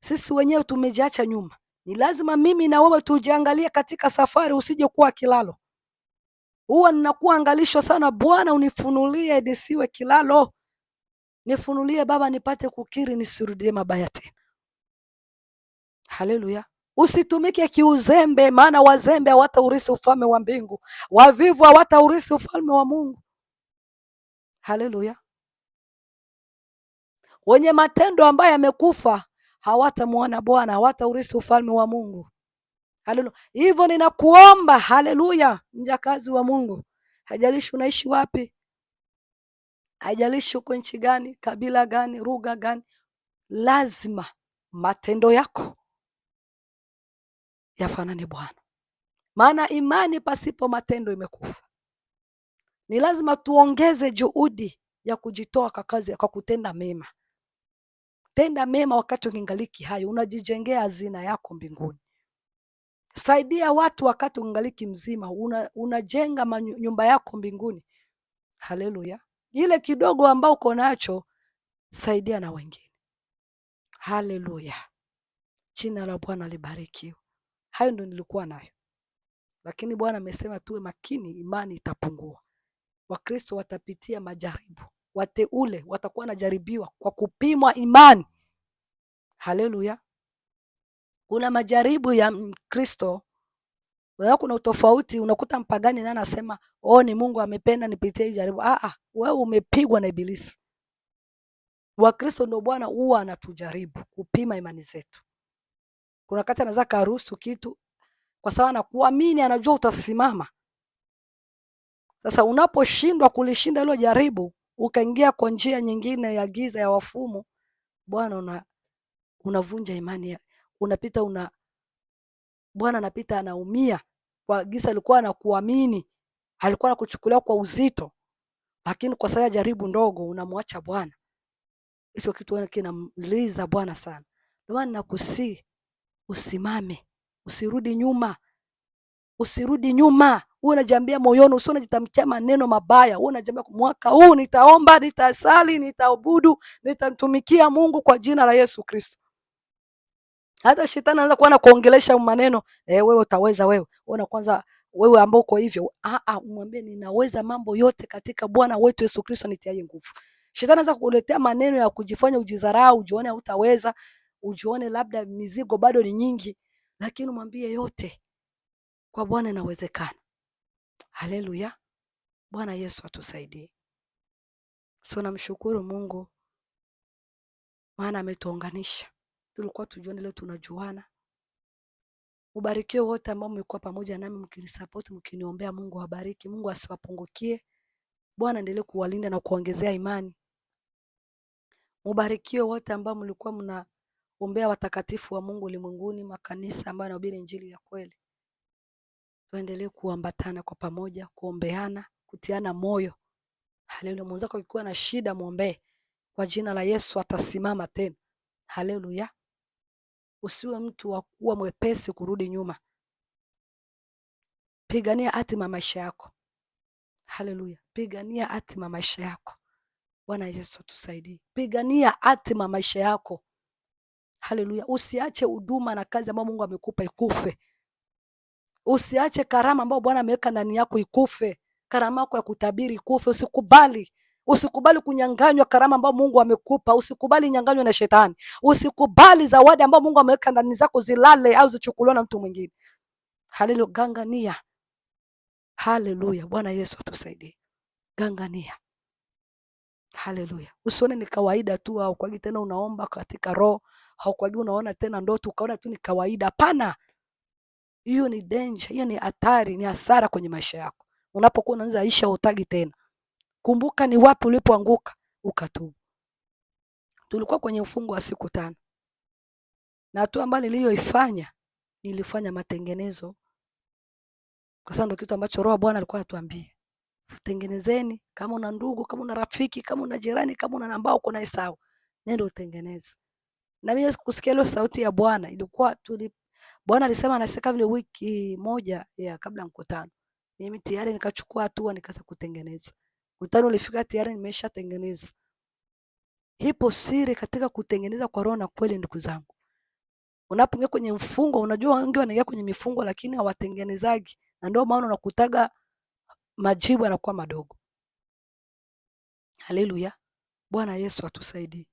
sisi wenyewe tumejiacha nyuma. Ni lazima mimi na wewe tujiangalie katika safari, usije kuwa kilalo. Huwa ninakuwa angalisho sana, Bwana unifunulie nisiwe kilalo. Nifunulie Baba, nipate kukiri, nisirudie mabaya tena. Haleluya. Usitumike kiuzembe, maana wazembe hawataurithi ufalme wa mbingu. Wavivu hawataurithi ufalme wa Mungu. Haleluya. Wenye matendo ambayo yamekufa hawatamuona Bwana, hawataurithi ufalme wa Mungu. Haleluya. Hivyo ninakuomba, haleluya, mjakazi wa Mungu, haijalishi unaishi wapi, haijalishi uko nchi gani, kabila gani, lugha gani, lazima matendo yako yafanane Bwana. Maana imani pasipo matendo imekufa. Ni lazima tuongeze juhudi ya kujitoa kwa kazi, kwa kutenda mema. Tenda mema wakati ungaliki hai, unajijengea hazina yako mbinguni. Saidia watu wakati ungaliki mzima, unajenga nyumba yako mbinguni. Haleluya. Ile kidogo ambao uko nacho, saidia na wengine. Haleluya. Jina la Bwana libarikiwe. Hayo ndio nilikuwa nayo. Lakini Bwana amesema tuwe makini, imani itapungua. Wakristo watapitia majaribu. Wateule watakuwa wanajaribiwa kwa kupimwa imani. Haleluya. Kuna majaribu ya Kristo, kuna utofauti. Unakuta mpagani na anasema, ni Mungu amependa nipitie hii jaribu. Wewe umepigwa na ibilisi. Wakristo ndio Bwana huwa anatujaribu kupima imani zetu. Kuna wakati anaweza karuhusu kitu kwa sababu anakuamini, anajua utasimama. Sasa unaposhindwa kulishinda hilo jaribu, ukaingia kwa njia nyingine ya giza ya wafumu, Bwana unavunja imani. Unapita Bwana anapita anaumia kwa giza. Alikuwa anakuamini, alikuwa anakuchukulia kwa uzito, lakini kwa sababu ya jaribu ndogo unamwacha Bwana. Hicho kitu kinamliza Bwana sana. Ndio maana nakusii usimame, usirudi nyuma. Usirudi nyuma. Wewe unajiambia moyoni, usio unajitamkia maneno mabaya. Wewe unajiambia mwaka huu nitaomba, nitasali, nitaabudu, nitamtumikia Mungu kwa jina la Yesu Kristo. Hata shetani anaanza kuwa anakuongelesha maneno, wewe utaweza, wewe kwanza, wewe ambao uko hivyo. Umwambie ninaweza mambo yote katika Bwana wetu Yesu Kristo nitiaye nguvu. Shetani anaweza kukuletea maneno ya kujifanya ujidharau, ujione hutaweza, ujione labda mizigo bado ni nyingi, lakini mwambie yote kwa Bwana inawezekana. Haleluya. Bwana Yesu atusaidie. So namshukuru Mungu maana ametuunganisha. Tulikuwa tujuane, leo tunajuana. Ubarikiwe wote ambao mmekuwa pamoja nami mkinisupport, mkiniombea. Mungu awabariki, Mungu asiwapungukie. Bwana endelee kuwalinda na kuongezea imani. Mubarikiwe wote ambao mlikuwa mnaombea watakatifu wa Mungu ulimwenguni, makanisa ambayo yanahubiri injili ya kweli. Tuendelee kuambatana kwa pamoja, kuombeana, kutiana moyo. Haleluya. Mwenzako ukiwa na shida muombe. Kwa jina la Yesu atasimama tena. Haleluya. Usiwe mtu wa kuwa mwepesi kurudi nyuma. Pigania hatima maisha yako. Haleluya. Pigania hatima maisha yako. Bwana Yesu atusaidie. Pigania hatima maisha yako. Haleluya. Usiache huduma na kazi ambayo Mungu amekupa ikufe. Usiache karama ambayo Bwana ameweka ndani yako ikufe. Karama yako ya kutabiri ikufe. Usikubali. Usikubali kunyang'anywa karama ambayo Mungu amekupa. Usikubali nyang'anywa na shetani. Usikubali zawadi ambayo Mungu ameweka ndani zako zilale au zichukuliwe na mtu mwingine. Haleluya. Gangania. Haleluya. Bwana Yesu atusaidie. Gangania. Haleluya. Usione ni kawaida tu, au kwa tena unaomba katika roho, au kwa unaona tena ndoto ukaona tu ni kawaida. Hapana. Hiyo ni danger, hiyo ni hatari, ni hasara kwenye maisha yako. Unapokuwa unaanza Aisha utagi tena. Kumbuka ni wapi ulipoanguka, ukatubu. Tulikuwa kwenye ufungo wa siku 5. Na hatua ambayo niliyoifanya, nilifanya matengenezo. Kwa sababu ndio kitu ambacho Roho Bwana alikuwa anatuambia. Tengenezeni, kama una ndugu, kama una rafiki, kama una jirani, kama una ambao uko na Esau, nenda utengeneze. Na mimi kusikia ile sauti ya Bwana ilikuwa Bwana alisema anaseka vile wiki moja ya kabla mkutano. Mimi tayari nikachukua hatua nikaanza kutengeneza. Mkutano ulifika tayari nimeshatengeneza. Hipo siri katika kutengeneza kwa roho na kweli, ndugu zangu. Unapoingia kwenye mfungo, unajua wengi wanaingia kwenye mifungo lakini hawatengenezaji. Na ndio maana unakutaga majibu yanakuwa madogo. Haleluya. Bwana Yesu atusaidie.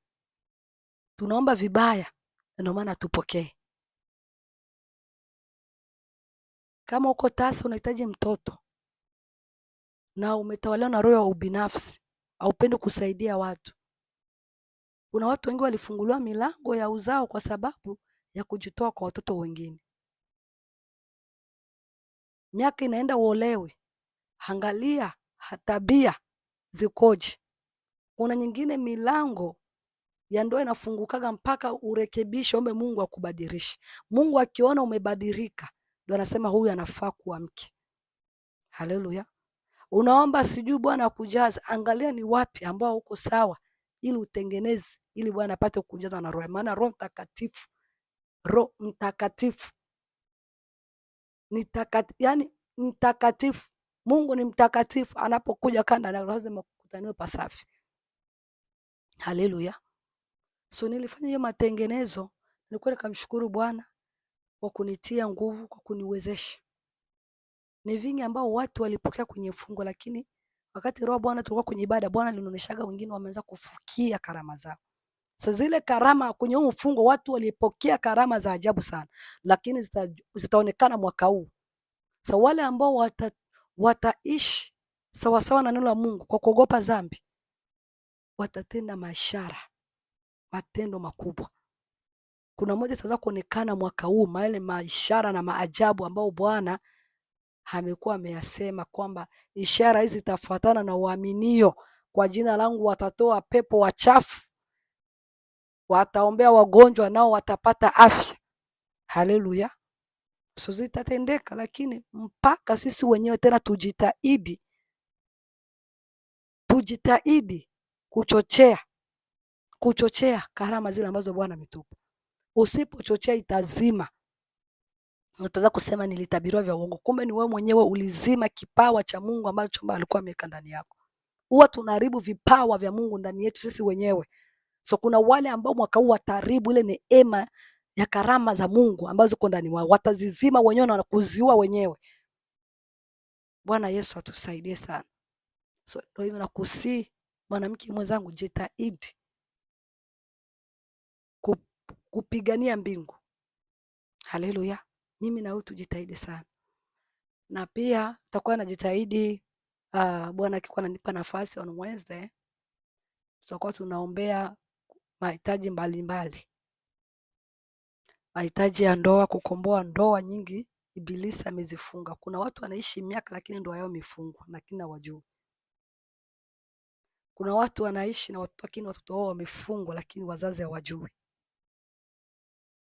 Tunaomba vibaya, ndio maana tupokee. Kama uko tasa unahitaji mtoto na umetawaliwa na roho ya ubinafsi, haupendi kusaidia watu. Kuna watu wengi walifunguliwa milango ya uzao kwa sababu ya kujitoa kwa watoto wengine. Miaka inaenda uolewe. Angalia tabia zikoje. Kuna nyingine milango ya ndoa inafungukaga mpaka urekebishe, ombe Mungu akubadilishe. Mungu akiona umebadilika, ndio anasema huyu anafaa kuwa mke. Haleluya. Unaomba sijui Bwana akujaza, angalia ni wapi ambao uko sawa ili utengeneze, ili Bwana apate kukujaza na roho. Maana Roho Mtakatifu, Roho Mtakatifu ni yani mtakatifu. Mungu ni mtakatifu, anapokuja kanda na lazima kukutaniwe pasafi. Haleluya. So nilifanya hiyo matengenezo, nilikuwa nikamshukuru Bwana kwa kunitia nguvu, kwa kuniwezesha. Ni vingi ambao watu walipokea kwenye fungo, lakini wakati Roho Bwana tulikuwa kwenye ibada, Bwana alinionyeshaga wengine wameanza kufukia karama zao. So zile karama kwenye huo mfungo watu walipokea karama za ajabu sana, lakini zitaonekana mwaka huu. So wale ambao wataishi sawasawa na neno la Mungu kwa kuogopa dhambi, watatenda mashara, matendo makubwa. Kuna moja itaanza kuonekana mwaka huu, yale maishara na maajabu ambao Bwana amekuwa ameyasema kwamba ishara hizi zitafuatana na waaminio. Kwa jina langu watatoa pepo wachafu, wataombea wagonjwa nao watapata afya. Haleluya. So zitatendeka, lakini mpaka sisi wenyewe tena tujitahidi kuchochea karama zile ambazo Bwana ametupa. Usipochochea itazima. Utaweza kusema nilitabiriwa vya uongo, kumbe ni wewe mwenyewe ulizima kipawa cha Mungu ambacho alikuwa ameweka ndani yako. Huwa tunaharibu vipawa vya Mungu ndani yetu sisi wenyewe. So kuna wale ambao mwaka huu wataharibu ile neema ya karama za Mungu ambazo ziko ndani wao, watazizima wenyewe na kuziua wenyewe. Bwana Yesu atusaidie sana. So ndio hivyo nakusii Mwanamke mwenzangu, jitahidi kupigania mbingu. Haleluya. Mimi na wewe tujitahidi sana, na pia tutakuwa najitahidi. Bwana akikuwa ananipa nafasi on Wednesday, tutakuwa tunaombea mahitaji mbalimbali, mahitaji ya ndoa, kukomboa ndoa nyingi Ibilisi amezifunga. Kuna watu wanaishi miaka lakini ndoa yao imefungwa lakini hawajui. Kuna watu wanaishi na watoto lakini watoto wao wamefungwa lakini wazazi hawajui.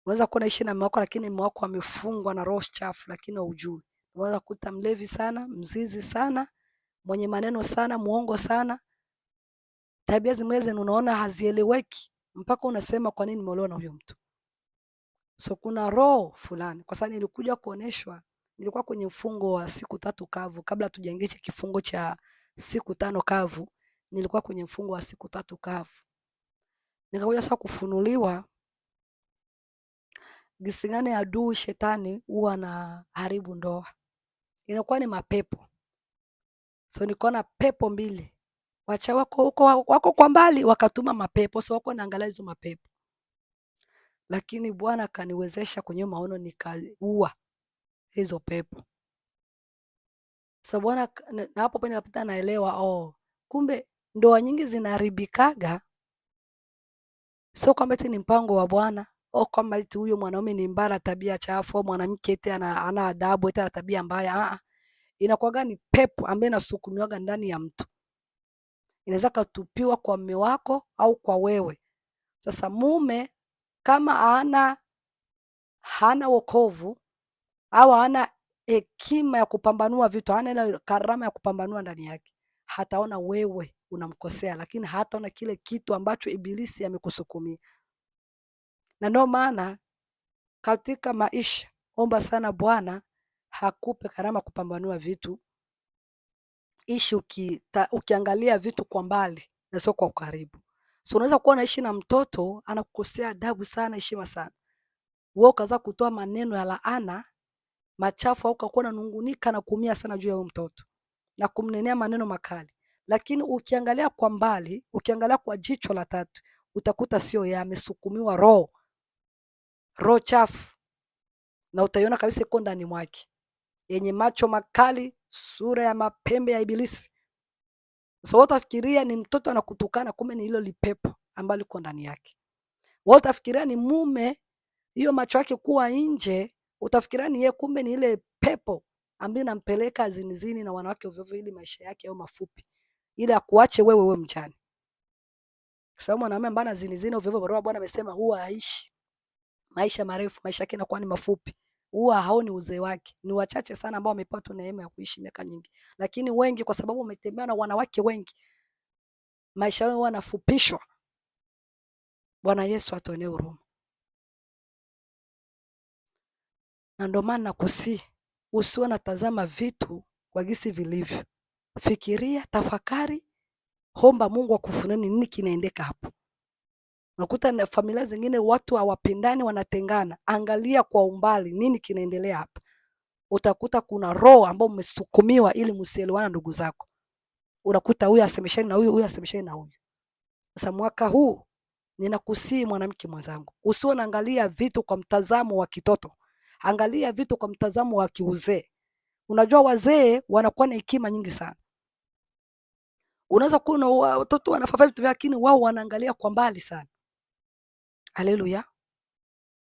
Unaweza kuwa unaishi na mume wako lakini mume wako amefungwa na roho chafu lakini hujui. Unaweza kukuta mlevi sana, mzizi sana, mwenye maneno sana, muongo sana. Tabia zingine unaona hazieleweki mpaka unasema kwa nini nimeolewa na huyo mtu. So kuna roho fulani, kwa sababu nilikuja kuoneshwa, nilikuwa kwenye mfungo wa siku 3 kavu kabla tujaingia kifungo cha siku 5 kavu. Nilikuwa kwenye mfungo wa siku 3 kavu. Nikakuja sasa kufunuliwa jinsi gani adui shetani huwa anaharibu ndoa. Inakuwa ni mapepo. So nikaona pepo mbili. Wacha wako kwa mbali wakatuma mapepo, so wako naangalia hizo mapepo. Lakini Bwana akaniwezesha kwenye maono nikaua hizo pepo. So Bwana na hapo pale napita naelewa, kumbe ndoa nyingi zinaharibikaga sio kwamba eti ni mpango wa Bwana, kama eti huyo mwanaume ni mbaya, tabia chafu, au mwanamke eti ana adabu, eti ana tabia mbaya. Inakuwaga ni pepo ambaye inasukumiwaga ndani ya mtu. Inaweza kutupiwa kwa mume wako au kwa wewe. Sasa mume kama hana wokovu au hana hekima ya kupambanua vitu, hana ile karama ya kupambanua ndani yake, hataona wewe unamkosea, lakini hataona kile kitu ambacho Ibilisi amekusukumia. Na ndio maana katika maisha omba sana Bwana hakupe karama kupambanua vitu. Ishi ukiangalia vitu kwa mbali na sio kwa karibu. So unaweza kuwa unaishi na mtoto anakukosea adabu sana, heshima sana. Wewe ukaanza kutoa maneno ya laana machafu au ukakuwa unanungunika na kuumia sana juu ya huyo mtoto na kumnenea maneno makali. Lakini ukiangalia kwa mbali, ukiangalia kwa jicho la tatu, utakuta sio yeye, amesukumiwa roho chafu, na utaiona kabisa iko ndani mwake, yenye macho makali, sura ya mapembe ya Ibilisi. So utafikiria ni mtoto anakutukana, kumbe ni hilo lipepo ambalo liko ndani yake. Wewe utafikiria ni mume, hiyo macho yake kuwa nje, utafikiria ni yeye, kumbe ni ile pepo ambayo inampeleka zinizini na wanawake ovyo ovyo, ili maisha yake yao mafupi, ili akuache wewe mjane. Kwa sababu mwanamume ambaye anazinizini ovyo ovyo, roho Bwana amesema huwa haishi maisha marefu, maisha yake yanakuwa ni mafupi, huwa haoni uzee wake. Ni wachache sana ambao wamepata neema ya kuishi miaka nyingi, lakini wengi kwa sababu wametembea na wanawake wengi, maisha yao yanafupishwa. Bwana Yesu atuonee huruma. Na ndio maana nakusihi usiwe unatazama vitu kwa jinsi vilivyo. Fikiria, tafakari, omba Mungu akufunulie nini kinaendeka hapo. Unakuta na familia zingine watu hawapendani, wanatengana. Angalia kwa umbali nini kinaendelea hapa. Utakuta kuna roho ambayo umesukumiwa ili msielewane ndugu zako. Unakuta huyu asemeshani na huyu asemeshani na huyu. Sasa mwaka huu ninakusihi mwanamke mwenzangu, usiwe unaangalia vitu kwa mtazamo wa kitoto. Angalia vitu kwa mtazamo wa kiuzee. Unajua wazee wanakuwa na hekima nyingi sana. Unaweza kuona watoto wanafanya vitu vyao, lakini wao wanaangalia kwa mbali sana. Haleluya.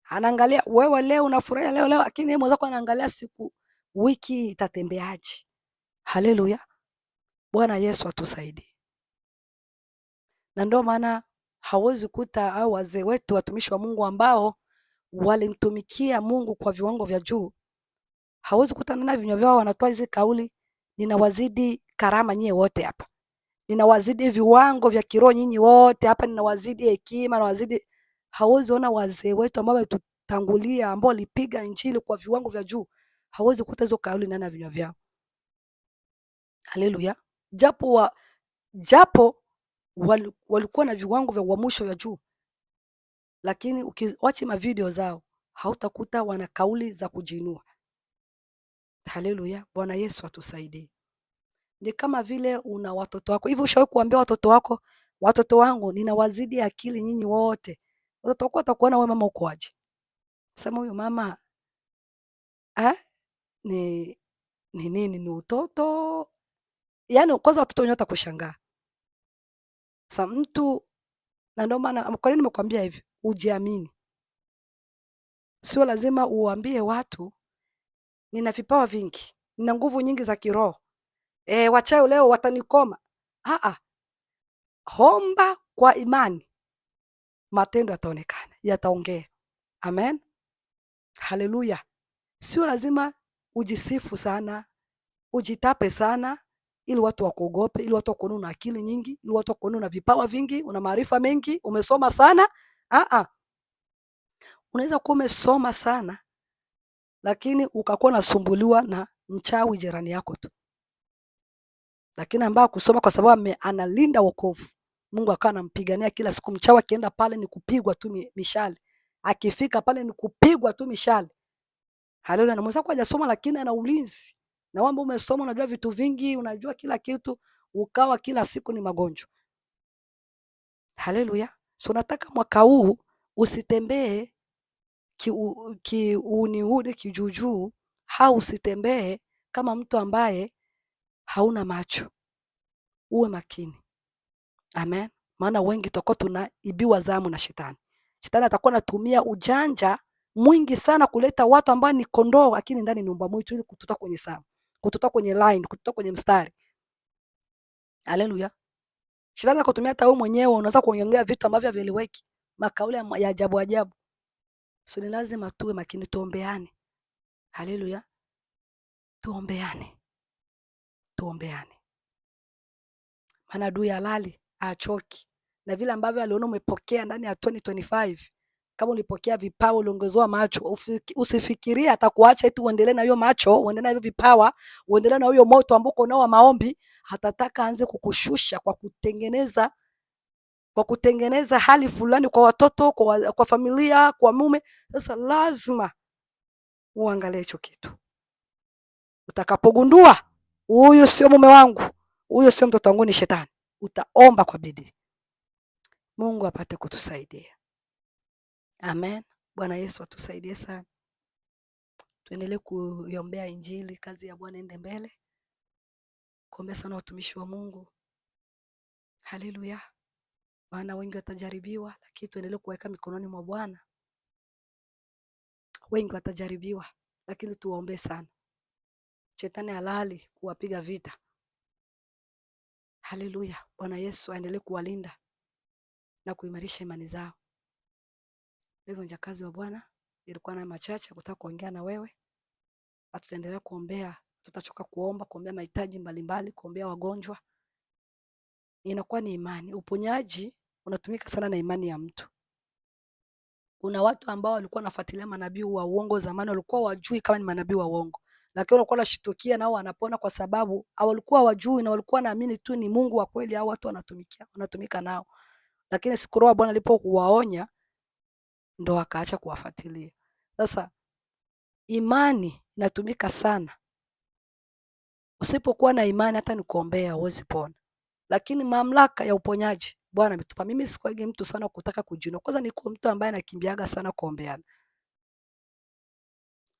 Anaangalia wewe leo unafurahia leo, lakini yeye mwenzako anaangalia siku, wiki itatembeaje. Haleluya. Bwana Yesu atusaidie. Na ndio maana hawezi kuta au wazee wetu watumishi wa Mungu ambao walimtumikia Mungu kwa viwango vya juu, hawezi kuta na vinywa vyao wanatoa hizo kauli, ninawazidi karama nyie wote hapa, ninawazidi viwango vya kiroho nyinyi wote hapa, ninawazidi hekima, nawazidi. Hawezi ona wazee wetu ambao wametutangulia, ambao walipiga injili kwa viwango vya juu, hawezi kuta hizo kauli ndani ya vinywa vyao. Haleluya. Japo walikuwa na viwango vya uamsho ya juu, lakini ukiwachi mavideo zao hautakuta wana kauli za kujiinua. Haleluya. Bwana Yesu atusaidie. Ni kama vile una watoto wako. Hivi ushawahi kuambia watoto wako, watoto wangu ninawazidi akili nyinyi wote. Watoto wako watakuona wewe mama uko aje. Sema huyu mama ni nini, ni utoto. Yaani kwanza watoto wenyewe watakushangaa. Sasa mtu, na ndio maana kwa nini nimekwambia hivi? Ujiamini. Sio lazima uambie watu nina vipawa vingi, nina nguvu nyingi za kiroho. Wachawi leo watanikoma. Homba kwa imani, matendo yataonekana, yataongea. Amen. Haleluya. Sio lazima ujisifu sana, ujitape sana ili watu wakuogope, ili watu wakuone una akili nyingi, ili watu wakuone una vipawa vingi, una maarifa mengi, umesoma sana. Unaweza kuwa umesoma sana lakini ukakuwa unasumbuliwa na mchawi jirani yako tu, lakini ambaye kusoma kwa sababu analinda wokovu, Mungu akawa anampigania kila siku. Mchawi akienda pale ni kupigwa tu mishale, akifika pale ni kupigwa tu mishale. Haleluya. Na mwenzako hajasoma lakini ana ulinzi, na wewe umesoma, unajua vitu vingi, unajua kila kitu, ukawa kila siku ni magonjwa. Haleluya. So nataka mwaka huu usitembee kiuniudi kijuujuu, au usitembee kama mtu ambaye hauna macho. Uwe makini. Amen. Maana wengi tutakuwa tunaibiwa zamu na shetani. Shetani atakuwa anatumia ujanja mwingi sana kuleta watu ambao ni kondoo lakini ndani ni mbwa mwitu, ili kututoa kwenye samu, kututoa kwenye line, kututoa kwenye mstari. Haleluya. Shetani akutumia hata wewe mwenyewe unaweza kuongea vitu ambavyo havieleweki, makauli ya ajabu ajabu. So ni lazima tuwe makini, tuombeane. Haleluya. Tuombeane. Maana adui halali achoki. Na vile ambavyo aliona umepokea ndani ya 2025, kama ulipokea vipawa, uliongezewa macho, usifikirie atakuacha eti uendelee na hiyo macho, uendelee na hiyo vipawa, uendelee na hiyo moto ambao uko nao wa maombi. Hatataka aanze kukushusha kwa kutengeneza hali fulani kwa watoto, kwa familia, kwa mume. Sasa lazima uangalie hicho kitu. Utakapogundua huyu sio mume wangu, huyu sio mtoto wangu, ni shetani, utaomba kwa bidii. Mungu apate kutusaidia. Amen. Bwana Yesu atusaidie sana. Tuendelee kuiombea Injili, kazi ya Bwana ende mbele. Kuombea sana watumishi wa Mungu. Haleluya. Maana wengi watajaribiwa, lakini tuendelee kuweka mikononi mwa Bwana. Wengi watajaribiwa, lakini tuwaombee sana. Shetani halali kuwapiga vita. Haleluya. Bwana Yesu aendelee kuwalinda na kuimarisha imani zao. Hivyo njakazi wa Bwana, ilikuwa na machache kutaka kuongea na wewe. Tutaendelea kuombea, tutachoka kuombea mahitaji mbalimbali, kuombea wagonjwa. Inakuwa ni imani. Uponyaji unatumika sana na imani ya mtu. Kuna watu ambao walikuwa wanafuatilia manabii wa uongo zamani, walikuwa wajui kama ni manabii wa uongo, lakini walikuwa wanashitukia nao wanapona kwa sababu walikuwa wajui na walikuwa naamini tu ni Mungu wa kweli au watu wanatumika nao. Lakini siku Roho Bwana alipokuwaonya ndo wakaacha kuwafuatilia. Sasa imani inatumika sana. Usipokuwa na imani hata nikuombea huwezi pona. Lakini mamlaka ya uponyaji Bwana ametupa. Mimi sikuagi mtu sana kutaka kujiona. Kwanza niko mtu ambaye anakimbiaga sana kuombeana.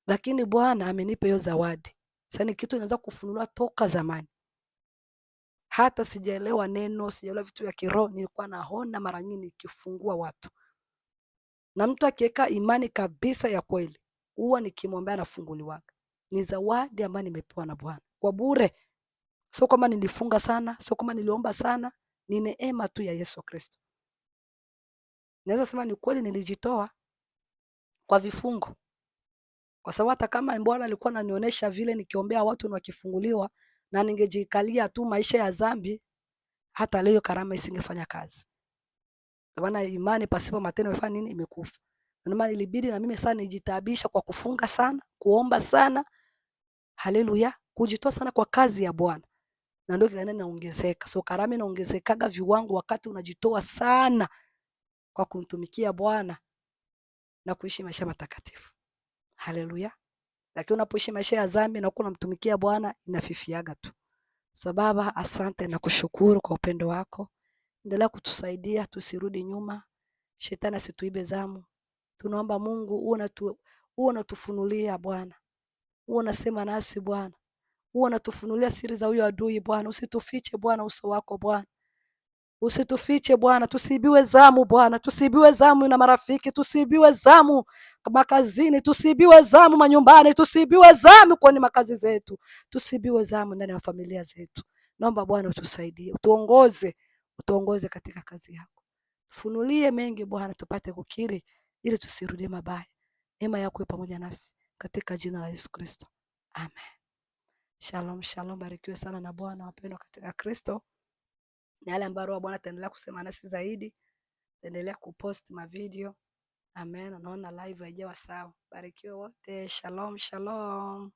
Lakini Bwana amenipa hiyo zawadi. Sasa ni kitu inaweza kufunuliwa toka zamani. Hata sijaelewa neno, sijaelewa vitu vya kiroho, nilikuwa naona mara nyingi nikifungua watu. Na mtu akiweka imani kabisa ya kweli, huwa nikimwombea anafunguliwa. Ni zawadi ambayo nimepewa na Bwana kwa bure. Sio kama nilifunga sana, sio kama niliomba sana, ni neema tu ya Yesu Kristo. Naweza sema ni kweli nilijitoa kwa vifungo. Kwa sababu hata kama Bwana alikuwa ananionyesha vile nikiombea watu na wakifunguliwa, na ningejikalia tu maisha ya dhambi, hata leo karama isingefanya kazi. Maana imani pasipo matendo imefanya nini? Imekufa. Na maana ilibidi na mimi sana nijitaabisha kwa kufunga sana, kuomba sana. Haleluya, kujitoa sana kwa kazi ya Bwana. Na ndio kile inaongezeka. So karama inaongezekaga viwango wakati unajitoa sana kwa kumtumikia Bwana na kuishi maisha matakatifu. Haleluya. Lakini unapoishi maisha ya dhambi na unamtumikia Bwana inafifiaga tu. So Baba, asante na kushukuru kwa upendo wako. Endelea kutusaidia tusirudi nyuma, shetani asituibe zamu. Tunaomba Mungu uwe unatufunulia Bwana, uwe unasema nasi Bwana, uwe unatufunulia siri za huyo adui Bwana. Usitufiche Bwana uso wako Bwana, usitufiche Bwana, tusiibiwe zamu Bwana, tusiibiwe zamu na marafiki, tusiibiwe zamu makazini, tusiibiwe zamu manyumbani, tusiibiwe zamu kwenye makazi zetu, tusiibiwe zamu ndani ya familia zetu. Naomba Bwana utusaidie, utuongoze katika kazi yako. Funulie mengi Bwana, tupate kukiri ili tusirudie mabaya. Neema yako pamoja nasi katika jina la Yesu Kristo. Amen. Shalom, shalom, barikiwe sana na Bwana wapendwa katika Kristo. Na yale ambayo Bwana ataendelea kusema nasi zaidi, endelea kupost mavideo. Amen. Naona live haijawa sawa. Barikiwe wote. Shalom, shalom.